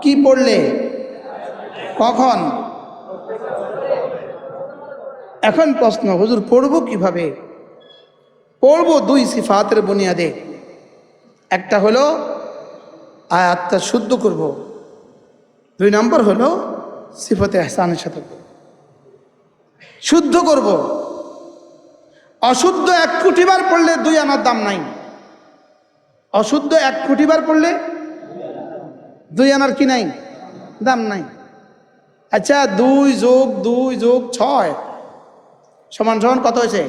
[SPEAKER 1] কি পড়লে? কখন? এখন প্রশ্ন, হুজুর পড়বো কিভাবে? পড়বো 2 সিফাতের বুনিয়াদে। একটা হলো আয়াতটা শুদ্ধ করব, 2 নম্বর হলো সিফাতে ইহসানের সাথে শুদ্ধ করব। অশুদ্ধ 1 কোটি বার পড়লে 2 আনার দাম নাই। অশুদ্ধ 1 কোটি বার পড়লে 2 আনার কি নাই? দাম নাই। আচ্ছা, 2 যোগ 2 যোগ 6 সমান সমান কত হয়েছে?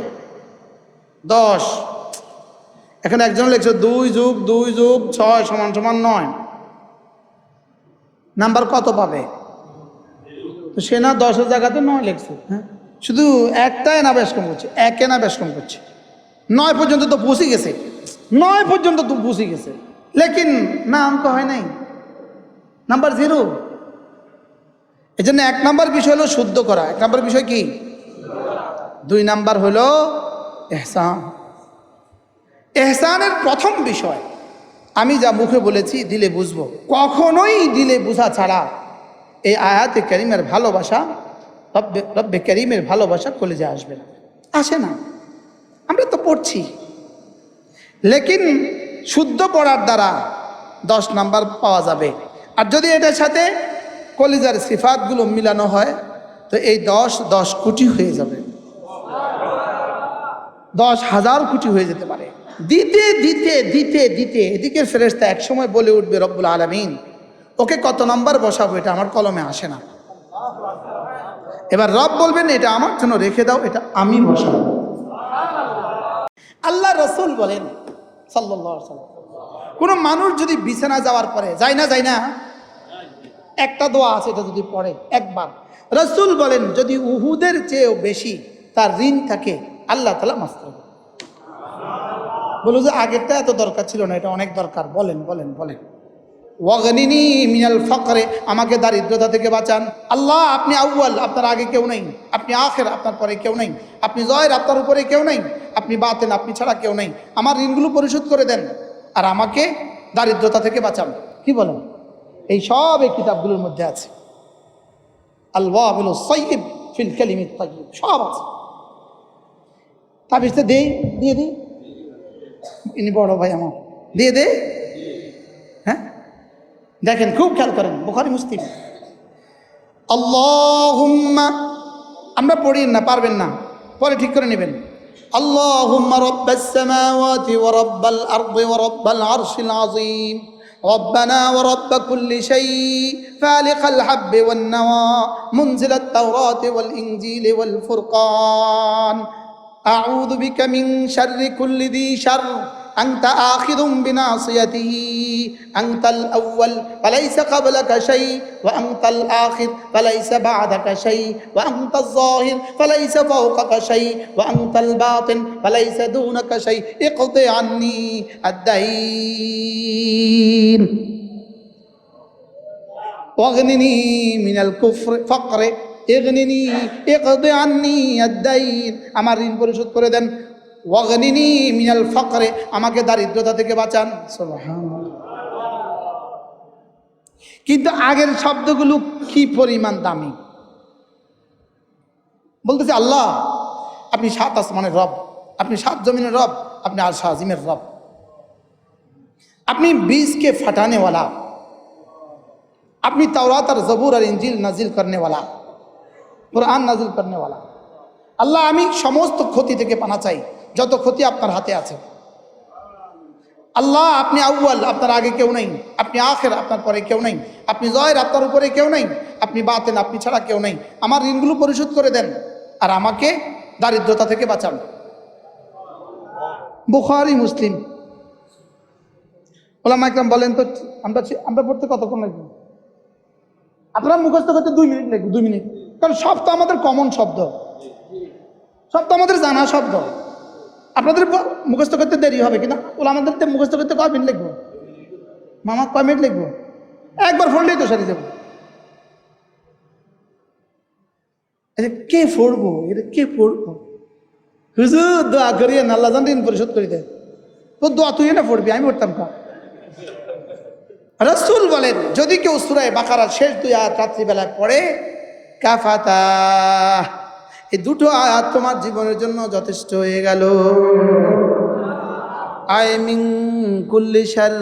[SPEAKER 1] 10। এখানে একজন লিখছে 2 যোগ 2 যোগ 6 সমান সমান 9। নাম্বার কত পাবে? তো সে না 10-এর জায়গাতে 9 লিখছে। হ্যাঁ, শুধু একটাই না বেশ কম করছে, একে না বেশ কম করছে। 9 পর্যন্ত তো পৌঁছে গেছে, 9 পর্যন্ত তো পৌঁছে গেছে, লেকিন না অঙ্ক হয় নাই, নাম্বার 0। এই জন্য 1 নাম্বার বিষয় হলো শুদ্ধ করা। 1 নাম্বার বিষয় কি? 2 নাম্বার হলো ইহসান। ইহসানের প্রথম বিষয় আমি যা মুখে বলেছি দিলে বুঝবো, কখনোই দিলে বুঝা ছাড়া এই আয়াতে কারিমের ভালোবাসা, রব্বে কারিমের ভালোবাসা কলেজে আসবে না, আসে না। আমরা তো পড়ছি, লেকিন শুদ্ধ পড়ার দ্বারা 10 নাম্বার পাওয়া যাবে। আর যদি এটার সাথে কলিজার সিফাতগুলো মিলানো হয় তো এই 10 কোটি হয়ে যাবে, 10,000 কোটি হয়ে যেতে পারে। দিতে দিতে দিতে দিতে এদিকে ফেরেশতা এক সময় বলে উঠবে, রব্বুল আলামিন ওকে কত নাম্বার বসাবো, এটা আমার কলমে আসে না। এবার রব বলবেন, এটা আমার জন্য রেখে দাও, এটা আমি বসাবো। আল্লাহ রাসূল বলেন সাল্লাল্লাহু আলাইহি ওয়াসাল্লাম, কোনো মানুষ যদি বিছানা যাওয়ার পরে যায় না একটা দোয়া আছে, এটা যদি পড়ে একবার, রাসূল বলেন যদি উহুদের চেয়েও বেশি তার ঋণ থাকে আল্লাহ তাআলা মাফ করে দেন। বলো যে আগেরটা এত দরকার ছিল না, এটা অনেক দরকার। বলেন বলেন বলেন। ওয়াগনিনি মিনাল ফাকরে, আমাকে দারিদ্রতা থেকে বাঁচান। আল্লাহ আপনি আউয়াল, আপনার আগে কেউ নেই, আপনি আখির, আপনার পরে কেউ নেই, আপনি জয়ের, আপনার উপরে কেউ নেই, আপনি বাতেন, আপনি ছাড়া কেউ নেই। আমার ঋণগুলো পরিশোধ করে দেন আর আমাকে দারিদ্রতা থেকে বাঁচান। কি বলেন? এই সব এই কিতাবগুলোর মধ্যে আছে। আল ওয়াবিলুস সাইয়্যিব ফিল কালিমিত তাইয়্যিব, সব আছে। তাবিজটা দিয়ে দিই, ইনি বড় ভাই আমার, দিয়ে দে। হ্যাঁ দেখেন, খুব খেয়াল করেন, বুখারী মুসলিম। আল্লাহুম্মা, আমরা পড়ি না, পারবেন না, পরে ঠিক করে নেবেন। আল্লাহুম্মা রাব্বাস সামাওয়াতি ওয়া রাব্বাল আরদি ওয়া রাব্বাল আরশিল আযীম ربنا ورب كل شيء فالق الحب والنوى منزل التوراة والإنجيل والفرقان أعوذ بك من شر كل ذي شر أنت آخذ بناصيته أنت الأول فليس قبلك شيء وأنت الآخر فليس بعدك شيء وأنت الظاهر فليس فوقك شيء وأنت الباطن فليس دونك شيء اقض عني الدين واغنني من الكفر فقر اغنني اقض عني الدين আমার ঋণ পরিশোধ করে দেন। ওয়াগনিনি মিনাল ফাকরে, আমাকে দারিদ্রতা থেকে বাঁচান। সুবহানাল্লাহ। কিন্তু আগের শব্দগুলো কি পরিমাণ দামি। বলতেছে আল্লাহ আপনি সাত আসমানের রব, আপনি সাত জমিনের রব, আপনি আরশ আজিমের রব, আপনি বীজকে ফাটানে वाला, আপনি তাওরাত আর জবুর আর ইনজিল নাজিল করনে वाला, কুরআন নাজিল করনে वाला। আল্লাহ আমি সমস্ত ক্ষতি থেকে পানা চাই, যত ক্ষতি আপনার হাতে আছে। আল্লাহ আপনি আউয়াল, আপনার আগে কেউ নেই, আপনি আখির, আপনার পরে কেউ নেই, আপনি জয়ের, আপনার উপরে কেউ নেই, আপনি বাতেন, আপনি ছাড়া কেউ নেই। আমার ঋণগুলো পরিশোধ করে দেন আর আমাকে দারিদ্রতা থেকে বাঁচান। বুখারী মুসলিম। ওলামা ইকরাম বলেন তো আমরা পড়তে কতক্ষণ লাগবে? আপনারা মুখস্থ করতে 2 মিনিট লাগবে, 2 মিনিট, কারণ সব তো আমাদের কমন শব্দ, সব তো আমাদের জানা শব্দ। আপনাদের মুখস্থ করতে দেরি হবে কিনা? ওলামাদের মুখস্থ করতে কয় মিনিট লিখবো? মামা কয় মিনিট লিখবো? একবার পড়লেই তো সারি যাবো। কে পড়বো? এটা কে পড়বো? হুজুর দোয়া করিয়ে আল্লাহ জান ঋণ পরিশোধ করে দেয়। তো দোয়া তুই না পড়বি, আমি পড়তাম কা? রাসূল বলেন যদি কেউ সূরা বাকারার শেষ 2 আয়াত রাত্রিবেলায় পড়ে, কাফাতা, এই 2টো আয়াত তোমার জীবনের জন্য যথেষ্ট হয়ে গেল। আয় মিন কুল্লি শার,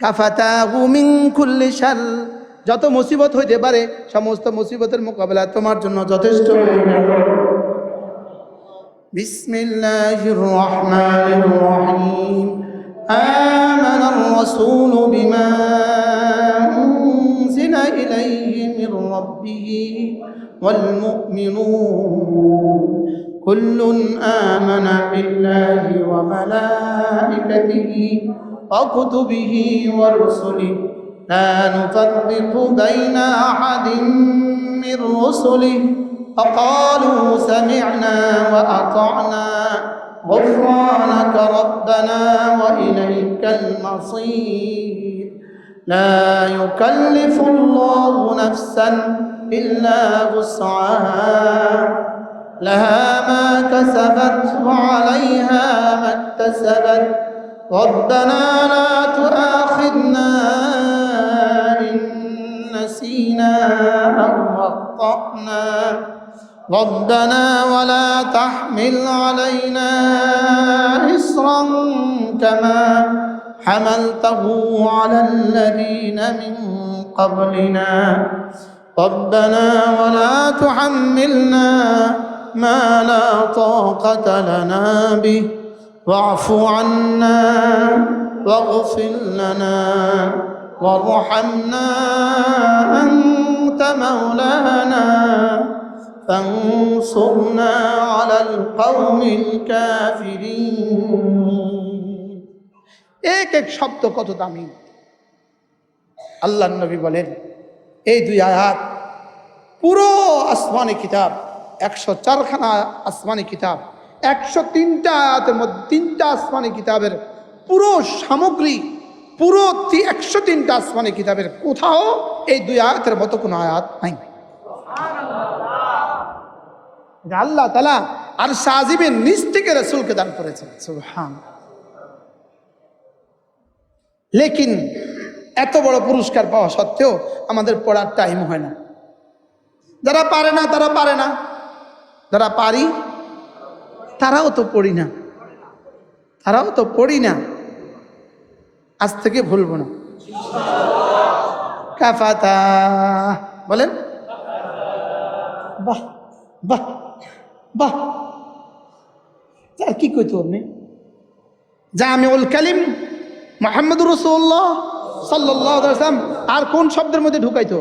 [SPEAKER 1] কাফাতাহু মিন কুল্লি শার, যত মুসিবত হইতে পারে সমস্ত মুসিবতের মোকাবেলা তোমার জন্য যথেষ্ট হয়ে গেল। বিসমিল্লাহির রহমানির রহিম। আমানার রাসূলু বিমা উনজিলা ইলাইহি মির রাব্বিহি ওয়াল মুমিনুন কুল্লুন আমানা বিল্লাহি ওয়া মালাইকাতিহি ওয়া কুতুবিহি ওয়া রুসুলিহি লা নুফাররিকু বাইনা আহাদিন মির রুসুলিহি فقالوا سمعنا وأطعنا غفرانك ربنا وإليك المصير لا يكلف الله نفسا إلا وسعها لها ما كسبت وعليها ما اكتسبت ربنا لا تؤاخذنا إن نسينا أو أخطأنا ربنا ولا تحمل علينا إصرا كما حملته على الذين من قبلنا ربنا ولا تحملنا ما لا طاقة لنا به واعف عنا واغفر لنا وارحمنا أنت مولانا فانصرنا على القوم الكافرين। এক এক শব্দ কত দামি। আল্লাহর নবী বলেন এই দুই আয়াত পুরো আসমানি কিতাব, 104খানা আসমানি কিতাব, 103টা আয়াতের মধ্যে 3টা আসমানি কিতাবের পুরো সামগ্রী, পুরো 103টা আসমানি কিতাবের কোথাও এই দুই আয়াতের মতো কোনো আয়াত নাই। আল্লাহ তাআলা আর সাজিবের নিজ থেকে রাসূলকে দান করেছেন। সুবহানাল্লাহ। লেকিন এত বড় পুরস্কার পাওয়া সত্ত্বেও আমাদের পড়ার টাইম হয় না। যারা পারে না তারা পারে না, যারা পারি তারাও তো পড়ি না, তারাও তো পড়ি না। আজ থেকে ভুলবো না। কাফাতা বলেন, বাহ বাহ বাহ। আর কি কইতো আপনি? জামিউল কালিম মুহাম্মদুর রাসূলুল্লাহ সাল্লাল্লাহু আলাইহি ওয়াসাল্লাম আর কোন শব্দের মধ্যে ঢুকাইতো?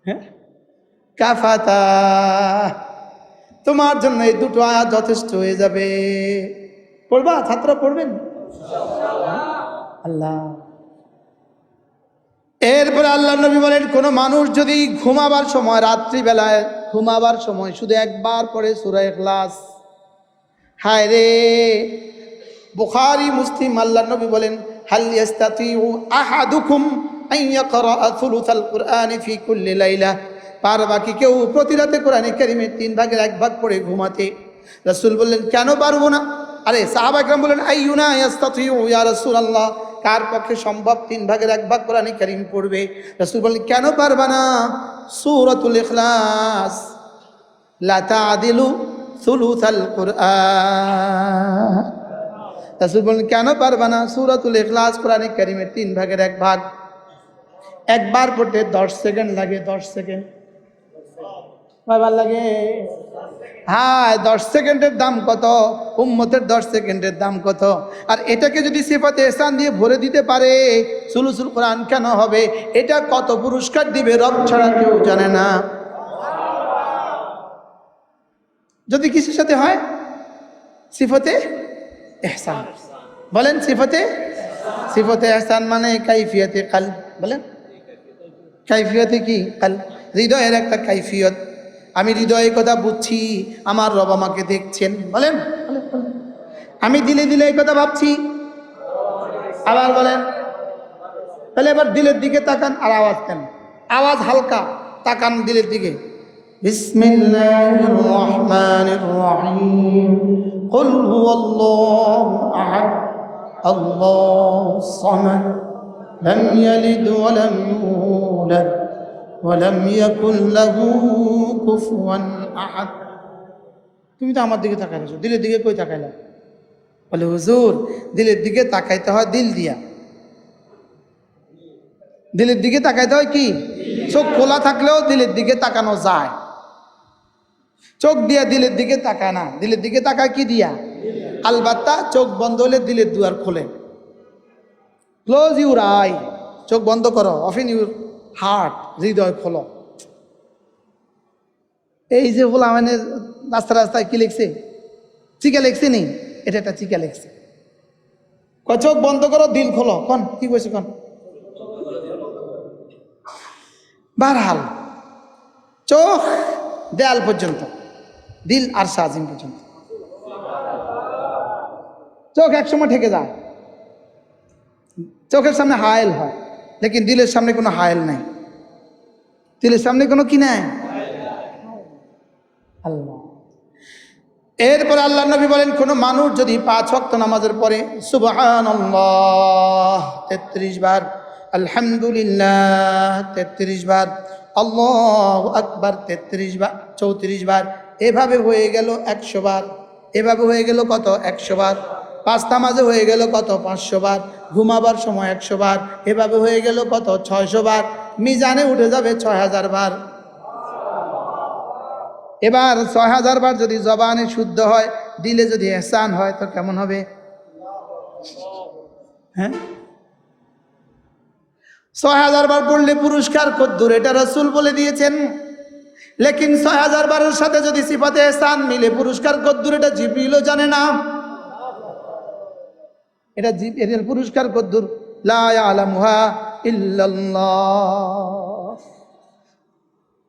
[SPEAKER 1] হ্যাঁ, কাফাতা। তোমার জন্য এই দুটো আয়াত যথেষ্ট হয়ে যাবে। পড়বা? ছাত্র পড়বেন আল্লাহ। এরপরে আল্লাহ নবী বলেন কোন মানুষ যদি ঘুমাবার সময়, রাত্রিবেলায় ঘুমাবার সময় শুধু একবার পড়ে সূরা ইখলাস, হায় রে, বুখারী মুসলিম আল্লাহ নবী বলেন হাল ইয়াস্তাতিউ আহাদুকুম আন ইয়াকরা সুলুসাল কুরআনি ফি কুল্লি লাইলা, পারবা কি কেউ প্রতি রাতে কোরআনে কারীমের 3 ভাগের 1 ভাগ পড়ে ঘুমাতে? রাসূল বললেন কেন পারবো না? আরে সাহাবা একরাম বললেন আইয়ুনা ইয়াস্তাতিউ ইয়া রাসূলুল্লাহ, কার পক্ষে সম্ভব 3 ভাগের 1 ভাগ কোরআনে কারীম পড়বে? রাসূল বললেন কেন পারবা না? সূরাতুল ইখলাস লা তা'দিলু সুলুসাল কুরআন। রাসূল বললেন কেন পারবা না? সূরাতুল ইখলাস কোরআনে কারীমের 3 ভাগের 1 ভাগ। একবার পড়তে 10 সেকেন্ড লাগে। 10 সেকেন্ড কয়বার লাগে? হ্যাঁ, 10 সেকেন্ডের দাম কত? উম্মতের 10 সেকেন্ডের দাম কত? আর এটাকে যদি সিফাতে ইহসান দিয়ে ভরে দিতে পারে, সুলুসুল কোরআন কেন হবে? এটা কত পুরস্কার দিবে রব ছাড়া কেউ জানে না। যদি কিসের সাথে হয়? সিফাতে ইহসান। বলেন সিফাতে, সিফাতে ইহসান মানে কাইফিয়াতে কলব। বলেন কাইফিয়াতে কি? কলব, হৃদয়ের একটা কাইফিয়ত। আমি হৃদয়ে কথা বুঝছি, আমার রব আমাকে দেখছেন। বলেন আমি দিলে দিলে এই কথা ভাবছি। আবার বলেন, তাহলে এবার দিলের দিকে তাকান। আর আওয়াজ কেন? আওয়াজ হালকা, তাকান দিলের দিকে। বিসমিল্লাহির রহমানির রহিম, কুল হুয়াল্লাহু আহাদ, আল্লাহুস সামাদ, লাম ইয়ালিদ ওয়া লাম ইউলাদ ওয়ালাম ইয়াকুল লাহু কুফুয়ান আহাদ। তুমি তো আমার দিকে তাকাইছো, দিলের দিকে কই তাকাইলা? বলে হুজুর দিলের দিকে তাকাইতে হয় দিল দিয়া। দিলের দিকে তাকাইতে হয় কি? চোখ খোলা থাকলেও দিলের দিকে তাকানো যায়। চোখ দিয়া দিলের দিকে তাকায় না, দিলের দিকে তাকায় কি দিয়া? আলবাত্তা চোখ বন্ধ হলে দিলের দুয়ার খোলে। ক্লোজ ইউর আই, চোখ বন্ধ করো। ওপেন ইউর হার্ট, হৃদয় খোলো। এই যে বলা মানে রাস্তায় রাস্তায় কি লিখছে? চিকা লিখছে নি? এটা একটা চিকা লিখছে। চোখ বন্ধ করো দিল খোলো। কন কি কইছে? কন বারহাল চোখ দেয়াল পর্যন্ত, দিল আর সাজিম পর্যন্ত। চোখ একসময় ঠেকে যায়, চোখের সামনে হায়েল হয়, লেকিন দিলের সামনে কোনো হায়েল নাই। দিলের সামনে কোনো কি নাই? আল্লাহ। এরপর আল্লাহ নবী বলেন কোন মানুষ যদি 5 ওয়াক্ত নামাজের পরে সুবহানাল্লাহ 33 বার, আলহামদুলিল্লাহ 33 বার, আল্লাহু আকবার 33 বার, 34 বার, এভাবে হয়ে গেল 100 বার। এভাবে হয়ে গেল কত? 100 বার। 5 নামাজে হয়ে গেল কত? 500 বার। ঘুমাবার সময় 100 বার। এভাবে হয়ে গেল কত? 600 বার। মিজানে উঠে যাবে 6000 বার। এবার 6000 বার যদি জবানে শুদ্ধ হয়, দিলে যদি ইহসান হয় তো কেমন হবে? হ্যাঁ, 6000 বার পড়লে পুরস্কার কদ্দুর এটা রাসূল বলে দিয়েছেন। লেকিন 6000 বারের সাথে যদি সিফাতে ইহসান মিলে পুরস্কার কদ্দুর এটা জিবরিলও জানে না। এটা এর পুরস্কার কদ্দুর, লা ইয়ালামুহা ইল্লাল্লাহ।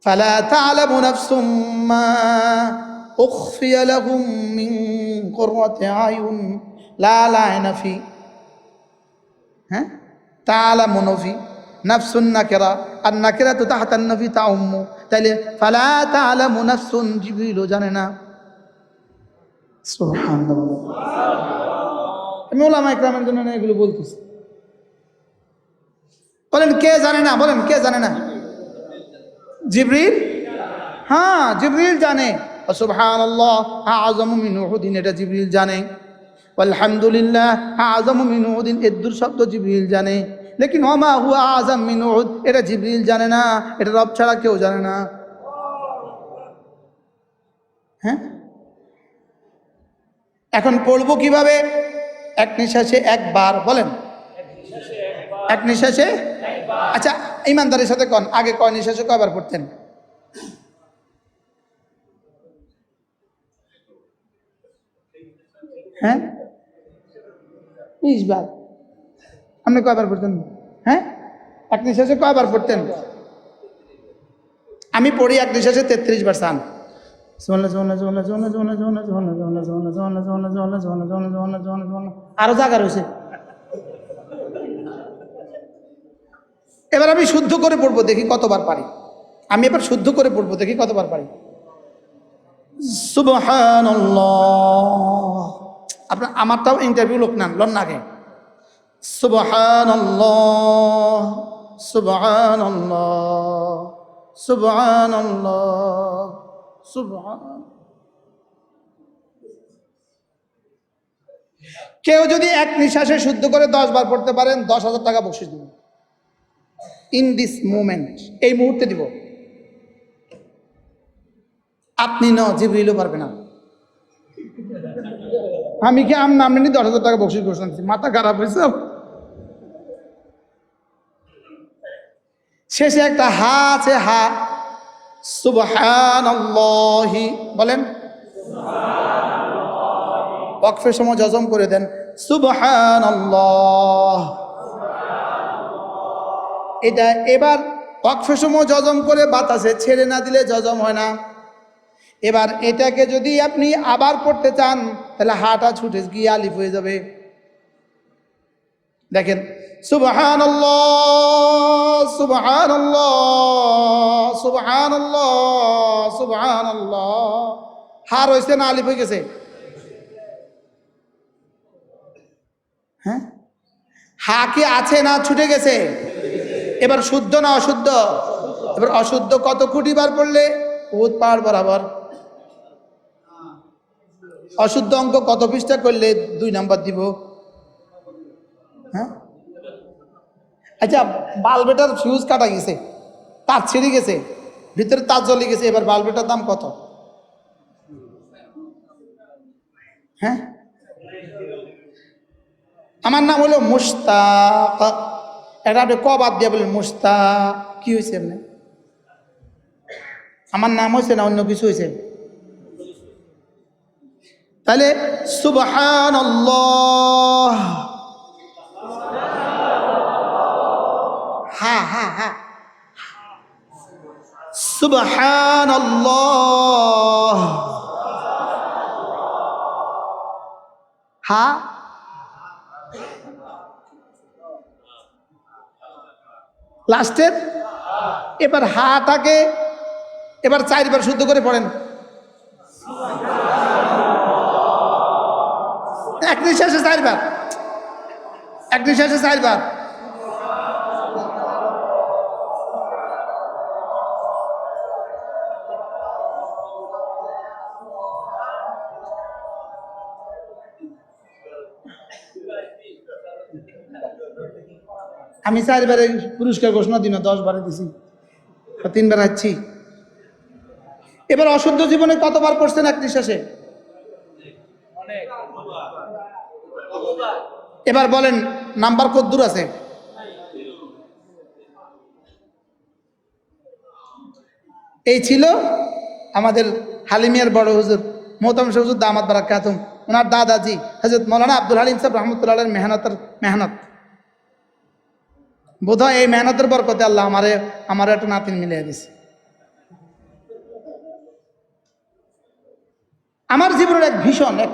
[SPEAKER 1] ফালা তা'লামু নাফসুম মা উখফিয়া লাহুম মিন কুররাতি আয়ুন লা লা'না ফি, হ্যাঁ, তা'লামু নফি নাফসুন নাকিরা, আর নাকিরাতু তাহতা নফি তাউম্মু, তাইলে ফালা তা'লামু নাফসুন, জিবরিলও জানে না। সুবহানাল্লাহ। আমি ওলামা ইকরামের জন্য না এগুলো বলতেছি। বলেন কে জানে না? বলেন কে জানে না? জিবরিল, হ্যাঁ জিবরিল জানে। সুবহানাল্লাহ আ'যামু মিন উহুদিন, এটা জিবরিল জানে। আলহামদুলিল্লাহ আ'যামু মিন উহুদিন, এর দুর শব্দ জিবরিল জানে। লেকিন ওমা হুয়া আ'যাম মিন উহুদ, এটা জিবরিল জানে না, এটা রব ছাড়া কেউ জানে না। হ্যাঁ, এখন পড়বো কিভাবে? এক নিঃশ্বাসে একবার, বলেন এক নিঃশ্বাসে। আচ্ছা ইমানদারের সাথে কন, আগে কয় নিঃশ্বাসে কয়বার পড়তেন? হ্যাঁ 20 বার। আপনি কয়বার পড়তেন? হ্যাঁ, এক নিঃশ্বাসে কয়বার পড়তেন? আমি পড়ি এক নিঃশ্বাসে 33 বার। সান আরো জায়গা রয়েছে। এবার আমি শুদ্ধ করে পড়বো, দেখি কতবার পারি। আমি এবার শুদ্ধ করে পড়বো, দেখি কতবার পারি। সুবহানাল্লাহ। আপনার আমারটাও ইন্টারভিউ লোক নেন, লন আগে। সুবহানাল্লাহ, সুবহানাল্লাহ, সুবহানাল্লাহ, সুবহান। কেউ যদি এক নিঃশ্বাসে শুদ্ধ করে 10 বার পড়তে পারেন, 10,000 টাকা বকশিশ দিব। ইন দিস মুমেন্ট, এই মুহূর্তে দিব। আপনি ন, জিবরিলও পারবে না। আমি কি আপনি 10,000 টাকা বকশিশ ঘোষণা দিচ্ছি? মাথা খারাপ হয়েছে। শেষে একটা হা আছে, হা। সুবহানাল্লাহি বলেন, ওয়াকফের সময় জজম করে দেন, সুবহানাল্লাহ। এটা এবার ওয়াকফের সময় জজম করে বাতাসে ছেড়ে না দিলে জজম হয় না। এবার এটাকে যদি আপনি আবার পড়তে চান, তাহলে হাটা ছুটে গিয়ে আলিফ হয়ে যাবে। দেখেন, সুবহানাল্লাহ, সুবহানাল্লাহ, সুবহানাল্লাহ, সুবহানাল্লাহ। হার হয়েছে না আলিফ হয়ে গেছে? হ্যাঁ, হা কি আছে না ছুটে গেছে? এবার শুদ্ধ না অশুদ্ধ? এবার অশুদ্ধ কত কোটি বার পড়লে? বহুত পাহাড় বরাবর। অশুদ্ধ অঙ্ক কত পৃষ্ঠা করলে 2 নাম্বার দিব? হ্যাঁ, আচ্ছা বাল্বেটার ফিউজ কাটা গেছে, তার ছিঁড়ে গেছে, ভিতরে তার জ্বলে গেছে, এবার বাল্বেটার দাম কত? হ্যাঁ, আমার নাম হলো মুশতাক। এটা আপনি ক বাদ দিয়ে বলেন মুশতাক, কি হয়েছে? এমনি আমার নাম হয়েছে না অন্য কিছু হয়েছে? তাহলে সুবহানাল্লাহ, হা হা হা, সুবহানাল্লাহ, হা। লাস্টের এবার হাটাকে এবার 4 বার শুদ্ধ করে পড়েন। এক নিঃশ্বাসে 4 বার, এক নিঃশ্বাসে 4 বার। আমি 4 বারে পুরস্কার ঘোষণা দিন, 10 বারে দিছি, 3 বার হাঁটছি। এবার অশুদ্ধ জীবনে কতবার পড়ছেন এক নিঃশ্বাসে? এবার বলেন নাম্বার কত দূর আছে? এই ছিল আমাদের হালিমিয়ার বড় হুজুর মোহতারাম হুজুর দামাত বারাকাতুহু। ওনার দাদাজি হযরত মৌলানা আব্দুল হালিম সাহেব রহমতুল্লাহ মেহনত, বোধহয় এই মেহনতের বরকতে আল্লাহ আমার একটা নাতিন মিলিয়ে দিছে। আমার জীবনের এক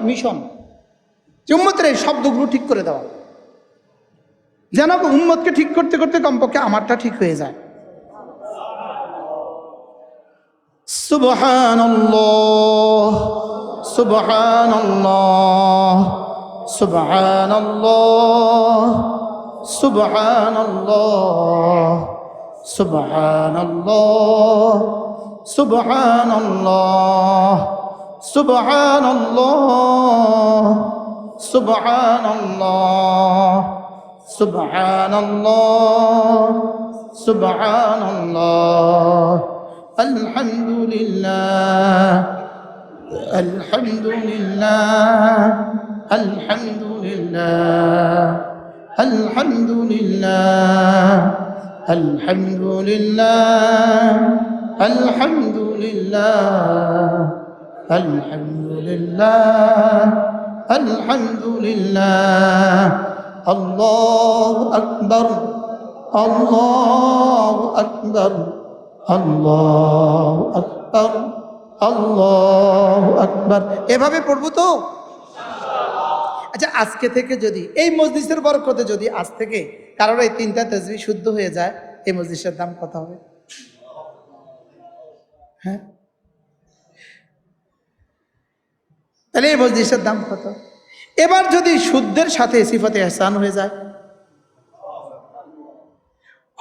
[SPEAKER 1] মিশন যে উম্মতের এই শব্দগুলো ঠিক করে দেওয়া, যেন উম্মতকে ঠিক করতে করতে কমপক্ষে আমারটা ঠিক হয়ে যায়। সুবহানাল্লাহ সুবহানাল্লাহ সুবহানাল্লাহ সুবহানাল্লাহ সুবহানাল্লাহ সুবহানাল্লাহ সুবহানাল্লাহ সুবহানাল্লাহ সুবহানাল্লাহ সুবহানাল্লাহ আলহামদুলিল্লাহ আলহামদুলিল্লাহ আলহামদুলিল্লাহ আলহামদুলিল্লাহ আলহামদুলিল্লাহ আলহামদুলিল্লাহ আলহামদুলিল্লাহ আলহামদুলিল্লাহ আল্লাহু আকবার আল্লাহু আকবার আল্লাহু আকবার আল্লাহু আকবার। এভাবে পড়বো তো? আচ্ছা, আজকে থেকে যদি এই মজলিসের বরকতে যদি আজ থেকে কারোর এই 3টা তাসবিহ শুদ্ধ হয়ে যায়, এই মজলিসের দাম কত হবে? হ্যাঁ, তাহলে এই মজলিসের দাম কত? এবার যদি শুদ্ধের সাথে সিফাতে ইহসান হয়ে যায়,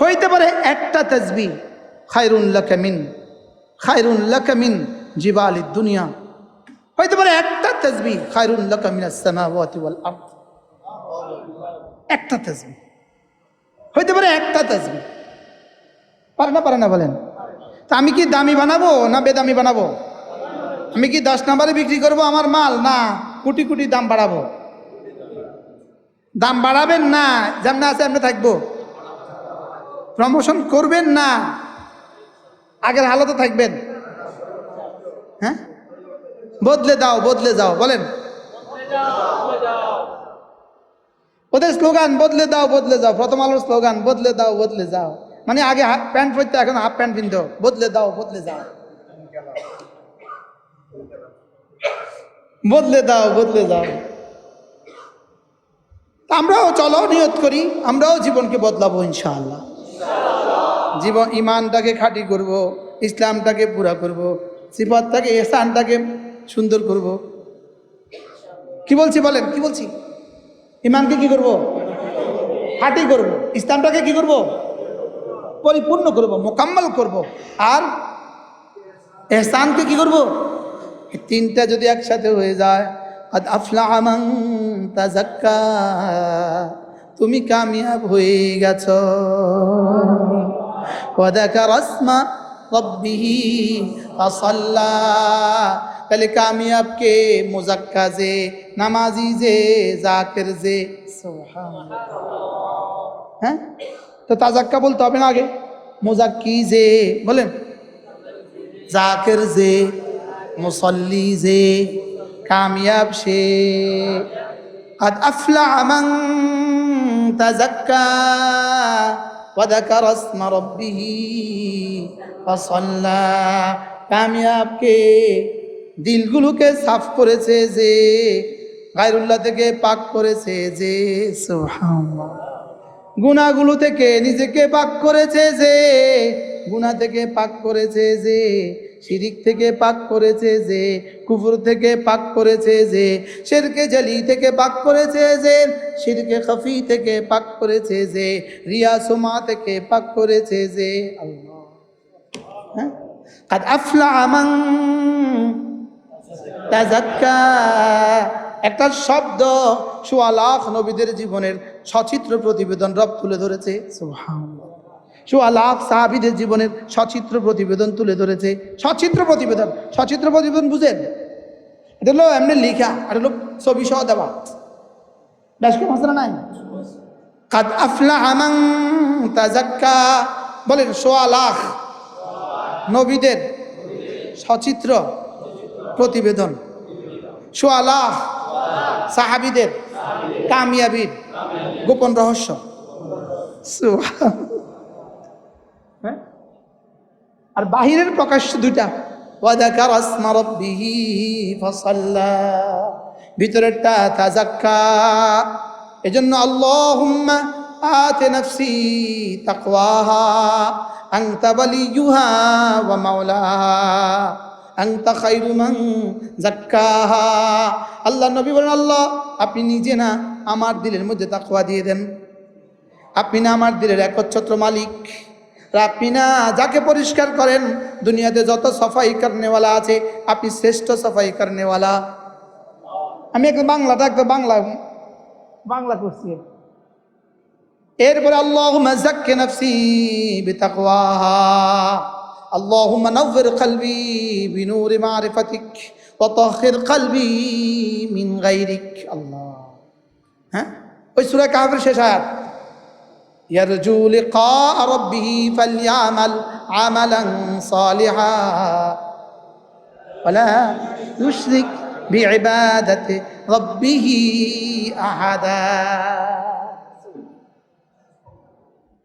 [SPEAKER 1] হইতে পারে একটা তাসবিহ খায়রুন লাকা মিন জিবালিদ দুনিয়া, হইতে পারে একটা তাসবিহ খায়রুন লাকা মিনাস সামাওয়াতি ওয়াল আরদ। একটা তাসবিহ হইতে পারে, একটা তাসবিহ। পারে না বলেন? তা আমি কি দামি বানাবো না বেদামি বানাবো? আমি কি 10 নম্বরে বিক্রি করব আমার মাল, না কোটি কোটি দাম বাড়াবো? দাম বাড়াবেন না, যেমন আছে এমনি থাকবো। প্রমোশন করবেন না, আগের হালতে থাকবেন। হ্যাঁ, বদলে যাও বলেন। ওদের স্লোগান বদলে দাও, প্রথম আলোর স্লোগান বদলে যাও, মানে আগে প্যান্ট পরতে এখন হাফ প্যান্ট পিনতো, বদলে যাও। আমরাও চলো নিয়ত করি, আমরাও জীবনকে বদলাবো ইনশাআল্লাহ। জীবন ইমানটাকে খাঁটি করব, ইসলামটাকে পুরা করব, সিফাতটাকে ইহসানটাকে সুন্দর করব। কি বলছি বলেন? কি বলছি? ইমানকে কি করব? খাঁটি করব। ইসলামটাকে কি করব? পরিপূর্ণ করব, মোকাম্মল করব। আর ইহসানকে কি করব? এই 3টা যদি একসাথে হয়ে যায়, আদ আফলাহা মান তাযাক্কা, তুমি কামিয়াব হয়ে গেছো। ওয়া যাকারা ইসমা রাব্বিহি ফাসাল্লা, তাহলে কামিয়াব কে? মুযাক্কা যে, নামাজি যে, জাকির যে। সুবহানাল্লাহ। হ্যাঁ, তো তাযাক্কা বলতে হবে না আগে? মুযাক্কি যে বলেন, জাকির যে, মুসাল্লি যে, কামিয়াব সে। قد أفلح من تزكى وذكر اسم ربه فصلى, কামিয়াব কে? দিলগুলোকে সাফ করেছে যে, গায়রুল্লাহ থেকে পাক করেছে যে। সুবহানাল্লাহ। গুনাহগুলো থেকে নিজেকে পাক করেছে যে, গুনাহ থেকে পাক করেছে যে, শিরিক থেকে পাক করেছে যে, কুফর থেকে পাক করেছে যে, শিরকে জালি থেকে পাক করেছে যে, শিরকে খাফি থেকে পাক করেছে যে, রিয়া সুমা থেকে পাক করেছে যে। আল্লাহ, হ্যাঁ, قد أفلح من তাযাক্কা, একটা শব্দ ১৬ লাখ নবীদের জীবনের সচিত্র প্রতিবেদন রব তুলে ধরেছে। সুবহানাল্লাহ। ১৬ লাখ সাহাবীদের জীবনের সচিত্র প্রতিবেদন তুলে ধরেছে। সচিত্র প্রতিবেদন বুঝেন? এটা হলো এমনি লেখা, এটা হলো ছবি সহ দেওয়া। বেশ কি মশলা নাই? কাদ আফলাহা মান তাযাক্কা, বলেন ১৬ লাখ নবীদের সচিত্র প্রতিবেদন। ১৬ লাখ সাহাবীদের কামিয়াবির গোপন রহস্য। হ্যাঁ, আর বাহিরের প্রকাশ্য দুইটা, ওয়াযাকারা ইসমা রাব্বিহি ফাসাল্লা, ভিতরেরটা তাযাক্কা। এজন্য আল্লাহুম্মা আতি নাফসি তাকওয়াহা আনতা ওয়ালিয়ুহা ওয়া মাওলাহা আনতা খায়রু মান যাক্কাহা। আল্লাহ নবী বলেন, আল্লাহ আপনি নিজে না আমার দিলের মধ্যে তাকওয়া দিয়ে দেন, আপনি না আমার দিলের একচ্ছত্র মালিক, আপনি না যাকে পরিষ্কার করেন, দুনিয়াতে যত সাফাই করনেওয়ালা আছে আপনি শ্রেষ্ঠ সাফাই করনেওয়ালা। আমি একটা বাংলা করছি। এরপরে আল্লাহুম্মা যাক্কি নাফসি বিতাকওয়াহা, আল্লাহুম্মা নাওয়ির কলবি বিনূরি মারিফাতিক ওয়া তাহহির কলবি মিন গায়রিক। আল্লাহ, হ্যাঁ, ওই সূরা কাহফের শেষ আয়াত, ইয়ারজু লিকা রাব্বিহি ফালইআমাল আমালান সালিহা ওয়ালা ইউশরিক বিইবাদাতি রাব্বিহি আহাদা।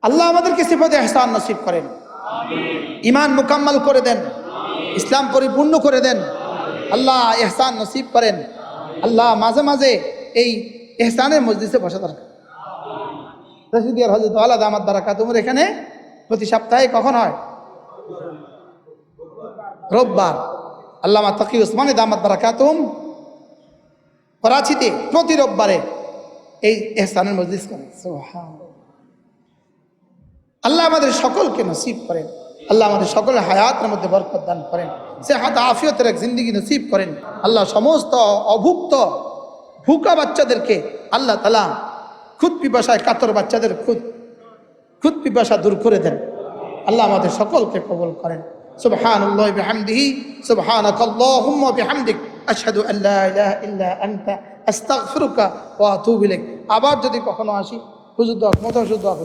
[SPEAKER 1] আল্লাহ আমাদেরকে সিফাতে ইহসান নসিব করেন, ঈমান মুকাম্মাল করে দেন, ইসলাম পরিপূর্ণ করে দেন। আল্লাহ ইহসান নসিব করেন। আল্লাহ মাঝে মাঝে এই ইহসানের মজলিসে বসা দরকার। রশিদিয়ার হযরত আলা দামাত বারাকাতুহুর এখানে প্রতি সপ্তাহে কখন হয়? রোববার। আল্লামা তাকি উসমানী দামাত বারাকাতুহুম করাচিতে প্রতি রোববারে এই ইহসানের মজলিস করেন। সুবহানাল্লাহ। আল্লাহ আমাদের সকলকে নসিব করেন। আল্লাহ আমাদের সকলের হায়াতের মধ্যে বরকত দান করেন, সেহাত আফিয়তের এক জিন্দেগি নসিব করেন। আল্লাহ সমস্ত অভুক্ত ভুকা বাচ্চাদেরকে আল্লাহ তাআলা খুদ পিপাসায় কাতর বাচ্চাদের খুদ পিপাসা দূর করে দেন। আল্লাহ আমাদের সকলকে কবুল করেন। সুবহানাল্লাহি বিহামদিহি, সুবহানাকাল্লাহুম্মা বিহামদিক, আশহাদু আল্লা ইলাহা ইল্লা আনতা আস্তাগফিরুকা ওয়া আতুবু ইলাইক। আবার যদি কখনো আসি হুজুর দোয়া, মত হুজুর দোয়া।